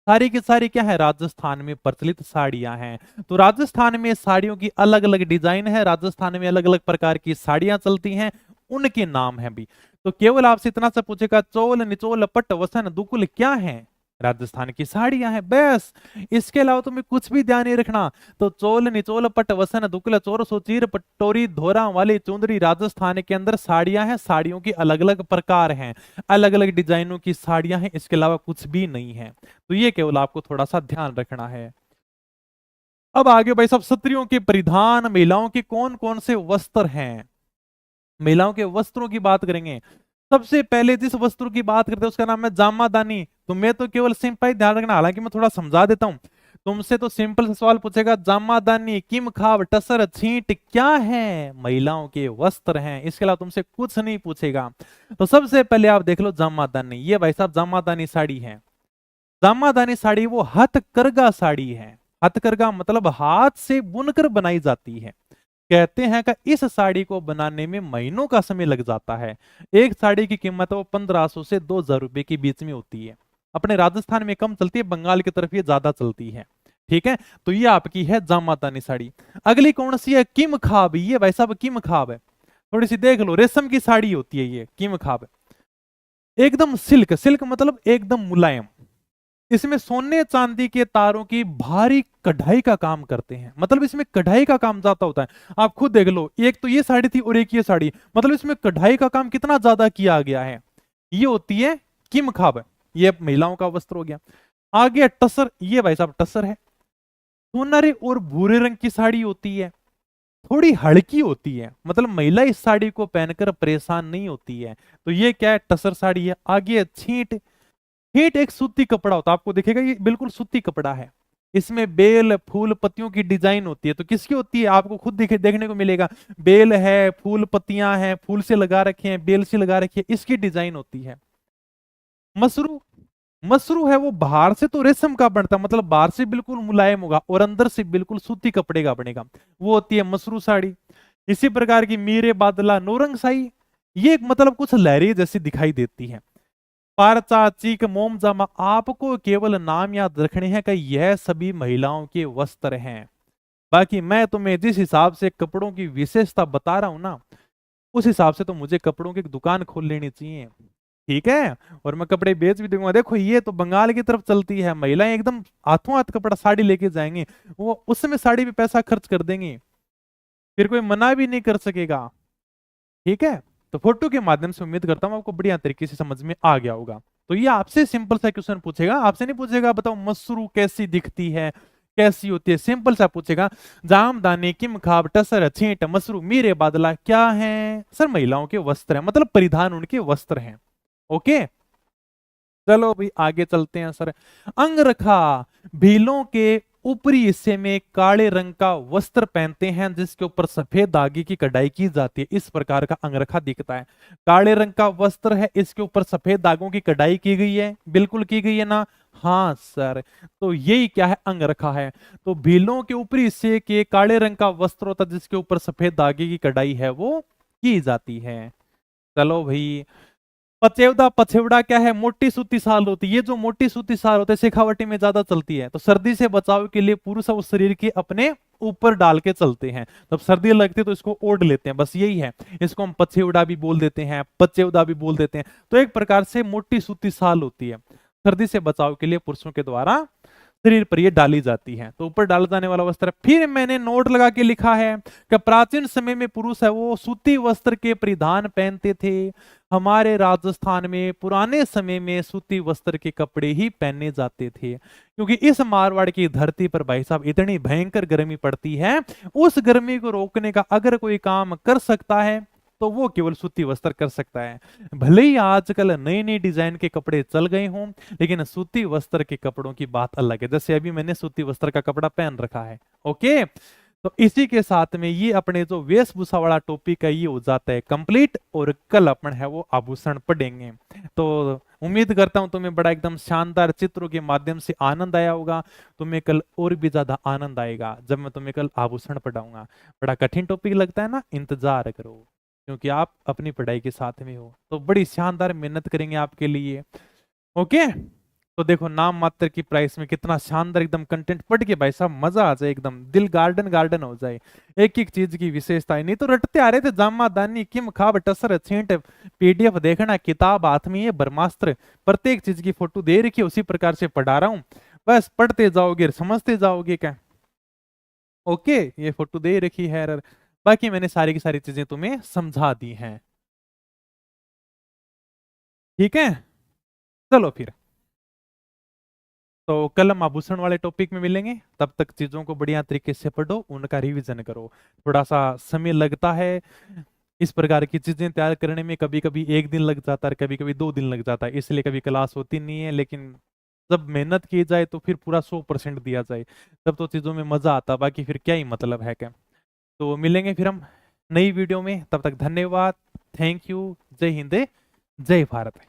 सारी की सारी क्या है? राजस्थान में प्रचलित साड़ियां हैं। तो राजस्थान में साड़ियों की अलग अलग डिजाइन है, राजस्थान में अलग अलग प्रकार की साड़ियां चलती हैं, उनके नाम है भी। तो केवल आपसे इतना सा पूछेगा, चोल निचोल पट वसन दुकुल क्या है? राजस्थान की साड़ियां हैं, बस। इसके अलावा तुम्हें कुछ भी ध्यान नहीं रखना। तो चोल निचोल पट वसन दुकुल चोर सोचीर पटोरी धोरा वाली चुंदरी, राजस्थान के अंदर साड़ियां हैं, साड़ियों की अलग अलग प्रकार हैं, अलग अलग डिजाइनों की साड़ियां हैं, इसके अलावा कुछ भी नहीं है। तो ये केवल आपको थोड़ा सा ध्यान रखना है। अब आगे भाई सब स्त्रियों के परिधान, महिलाओं के कौन कौन से वस्त्र हैं, महिलाओं के वस्त्रों की बात करेंगे। सबसे पहले जिस वस्त्र की बात करते हैं उसका नाम है जामादानी। तो मैं तो केवल सिंपल ही ध्यान रखना, हालांकि मैं थोड़ा समझा देता हूं। तुमसे तो सिंपल से सवाल पूछेगा, जामादानी किम खाब टसर छींट क्या है? महिलाओं के वस्त्र हैं, इसके अलावा तुमसे कुछ नहीं पूछेगा। तो सबसे पहले आप देख लो जामादानी, ये भाई साहब जामादानी साड़ी है। जामादानी साड़ी वो हथकरघा साड़ी है। हथकरघा मतलब हाथ से बुनकर बनाई जाती है। कहते हैं कि इस साड़ी को बनाने में महीनों का समय लग जाता है। एक साड़ी की कीमत वो 1500 से 2000 रुपए के बीच में होती है। अपने राजस्थान में कम चलती है, बंगाल की तरफ ये ज्यादा चलती है। ठीक है, तो ये आपकी है जामातानी साड़ी। अगली कौन सी है? किम खाब। ये भाई साहब किम खाब है, थोड़ी सी देख लो, रेशम की साड़ी होती है ये किम खाब। एकदम सिल्क, सिल्क मतलब एकदम मुलायम। इसमें सोने चांदी के तारों की भारी कढ़ाई का काम करते हैं, मतलब इसमें कढ़ाई का काम ज्यादा होता है। आप खुद देख लो, एक तो ये साड़ी थी और एक ये साड़ी, मतलब इसमें कढ़ाई का काम कितना ज्यादा किया गया है। ये होती है किम खाब। ये महिलाओं का वस्त्र हो गया। आ गया टसर, ये भाई साहब टसर है, सुनहरे और भूरे रंग की साड़ी होती है, थोड़ी हल्की होती है, मतलब महिला इस साड़ी को पहनकर परेशान नहीं होती है। तो ये क्या है, टसर साड़ी है। आगे छींट, छींट एक सूती कपड़ा होता है, आपको दिखेगा ये बिल्कुल सूती कपड़ा है, इसमें बेल फूल पत्तियों की डिजाइन होती है। तो किसकी होती है, आपको खुद देखने को मिलेगा, बेल है, फूल पत्तियां हैं, फूल से लगा रखे हैं, बेल से लगा रखी है, इसकी डिजाइन होती है। मसरू, मसरू है वो बाहर से तो रेशम का बनता, मतलब बाहर से बिल्कुल मुलायम होगा और अंदर से बिल्कुल सूती कपड़े का बनेगा, वो होती है मसरू साड़ी। इसी प्रकार की मीरे बादला नौरंग साई, ये मतलब कुछ लहरी जैसी दिखाई देती है। पारचा चीक मोम जामा, आपको केवल नाम याद रखने हैं कि यह सभी महिलाओं के वस्त्र हैं। बाकी मैं तुम्हें जिस हिसाब से कपड़ों की विशेषता बता रहा हूं ना, उस हिसाब से तो मुझे कपड़ों की दुकान खोल लेनी चाहिए, ठीक है, और मैं कपड़े बेच भी दूंगा। देखो ये तो बंगाल की तरफ चलती है, महिलाएं एकदम हाथों हाथ कपड़ा साड़ी लेके जाएंगी, वो उस समय साड़ी पे पैसा खर्च कर देंगी, फिर कोई मना भी नहीं कर सकेगा, ठीक है। तो फोटो के माध्यम से उम्मीद करता हूं आपको बढ़िया तरीके से समझ में आ गया होगा। तो ये आपसे सिंपल सा क्वेश्चन पूछेगा, आपसे नहीं पूछेगा बताओ मसरू कैसी दिखती है, कैसी होती है, सिंपल सा पूछेगा। जाम दाने किम खाब टसर छेंट मसरू मीरे बादला क्या है, सर महिलाओं के वस्त्र हैं, मतलब परिधान उनके वस्त्र हैं। ओके, चलो भाई आगे चलते हैं सर। अंगरखा, भीलों के ऊपरी हिस्से में काले रंग का वस्त्र पहनते हैं जिसके ऊपर सफेद धागे की कढ़ाई की जाती है, इस प्रकार का अंगरखा दिखता है। काले रंग का वस्त्र है, इसके ऊपर सफेद धागों की कढ़ाई की गई है, बिल्कुल की गई है ना, हाँ सर। तो यही क्या है, अंगरखा है। तो भीलों के ऊपरी हिस्से के काले रंग का वस्त्र होता है जिसके ऊपर सफेद धागे की कढ़ाई है वो की जाती है। चलो भाई, पचेवड़ा, पछेवड़ा क्या है, मोटी सूती साल होती है, ये जो मोटी सूती साल होती है शेखावटी में ज्यादा चलती है, तो सर्दी से बचाव के लिए पुरुष उस शरीर के अपने ऊपर डाल के चलते हैं, जब सर्दी लगती है तो इसको ओढ़ लेते हैं, बस यही है। इसको हम पछेवड़ा भी बोल देते हैं, पचेवड़ा भी बोल देते हैं। तो एक प्रकार से मोटी सूती साल होती है, सर्दी से बचाव के लिए पुरुषों के द्वारा शरीर पर ये डाली जाती है, तो ऊपर डाला जाने वाला वस्त्र। फिर मैंने नोट लगा के लिखा है कि प्राचीन समय में पुरुष है वो सूती वस्त्र के परिधान पहनते थे। हमारे राजस्थान में पुराने समय में सूती वस्त्र के कपड़े ही पहने जाते थे, क्योंकि इस मारवाड़ की धरती पर भाई साहब इतनी भयंकर गर्मी पड़ती है, उस गर्मी को रोकने का अगर कोई काम कर सकता है तो वो केवल सूती वस्त्र कर सकता है। भले ही आजकल नई नई डिजाइन के कपड़े चल गए हों, लेकिन सूती वस्त्र के कपड़ों की बात अलग है। जैसे अभी मैंने सूती वस्त्र का कपड़ा पहन रखा है। ओके, तो इसी के साथ में ये अपने जो वेशभूषा वाला टॉपिक है ये हो जाता है कंप्लीट, और कल अपन है वो आभूषण पढ़ेंगे। तो उम्मीद करता हूं तुम्हें बड़ा एकदम शानदार चित्रों के माध्यम से आनंद आया होगा। तुम्हें कल और भी ज्यादा आनंद आएगा जब मैं तुम्हें कल आभूषण पढ़ाऊंगा। बड़ा कठिन टॉपिक लगता है ना, इंतजार करो, क्योंकि आप अपनी पढ़ाई के साथ में हो, तो बड़ी शानदार मेहनत करेंगे आपके लिए। ओके, तो देखो नाम मात्र की प्राइस में कितना शानदार एकदम कंटेंट पढ़ के भाई साहब मजा आ जाए, एकदम दिल गार्डन गार्डन हो जाए। एक एक चीज की विशेषता है, नहीं तो रटते आ रहे थे जामा दानी किम खाब टसर छेंट, पीडीएफ देखना, किताब हाथ में ये ब्रह्मास्त्र, प्रत्येक चीज की फोटो दे रखी है, उसी प्रकार से पढ़ा रहा हूं, बस पढ़ते जाओगे समझते जाओगे क्या। ओके, ये फोटो दे रखी है, बाकी मैंने सारी की सारी चीजें तुम्हें समझा दी हैं, ठीक है। चलो फिर, तो कल हम आभूषण वाले टॉपिक में मिलेंगे, तब तक चीजों को बढ़िया तरीके से पढ़ो, उनका रिवीजन करो। थोड़ा सा समय लगता है इस प्रकार की चीजें तैयार करने में, कभी कभी एक दिन लग जाता है, कभी कभी 2 दिन लग जाता है, इसलिए कभी क्लास होती नहीं है। लेकिन जब मेहनत की जाए तो फिर पूरा 100% दिया जाए, तब तो चीजों में मजा आता, बाकी फिर क्या ही मतलब है क्या। तो मिलेंगे फिर हम नई वीडियो में, तब तक धन्यवाद, थैंक यू, जय हिंद, जय भारत।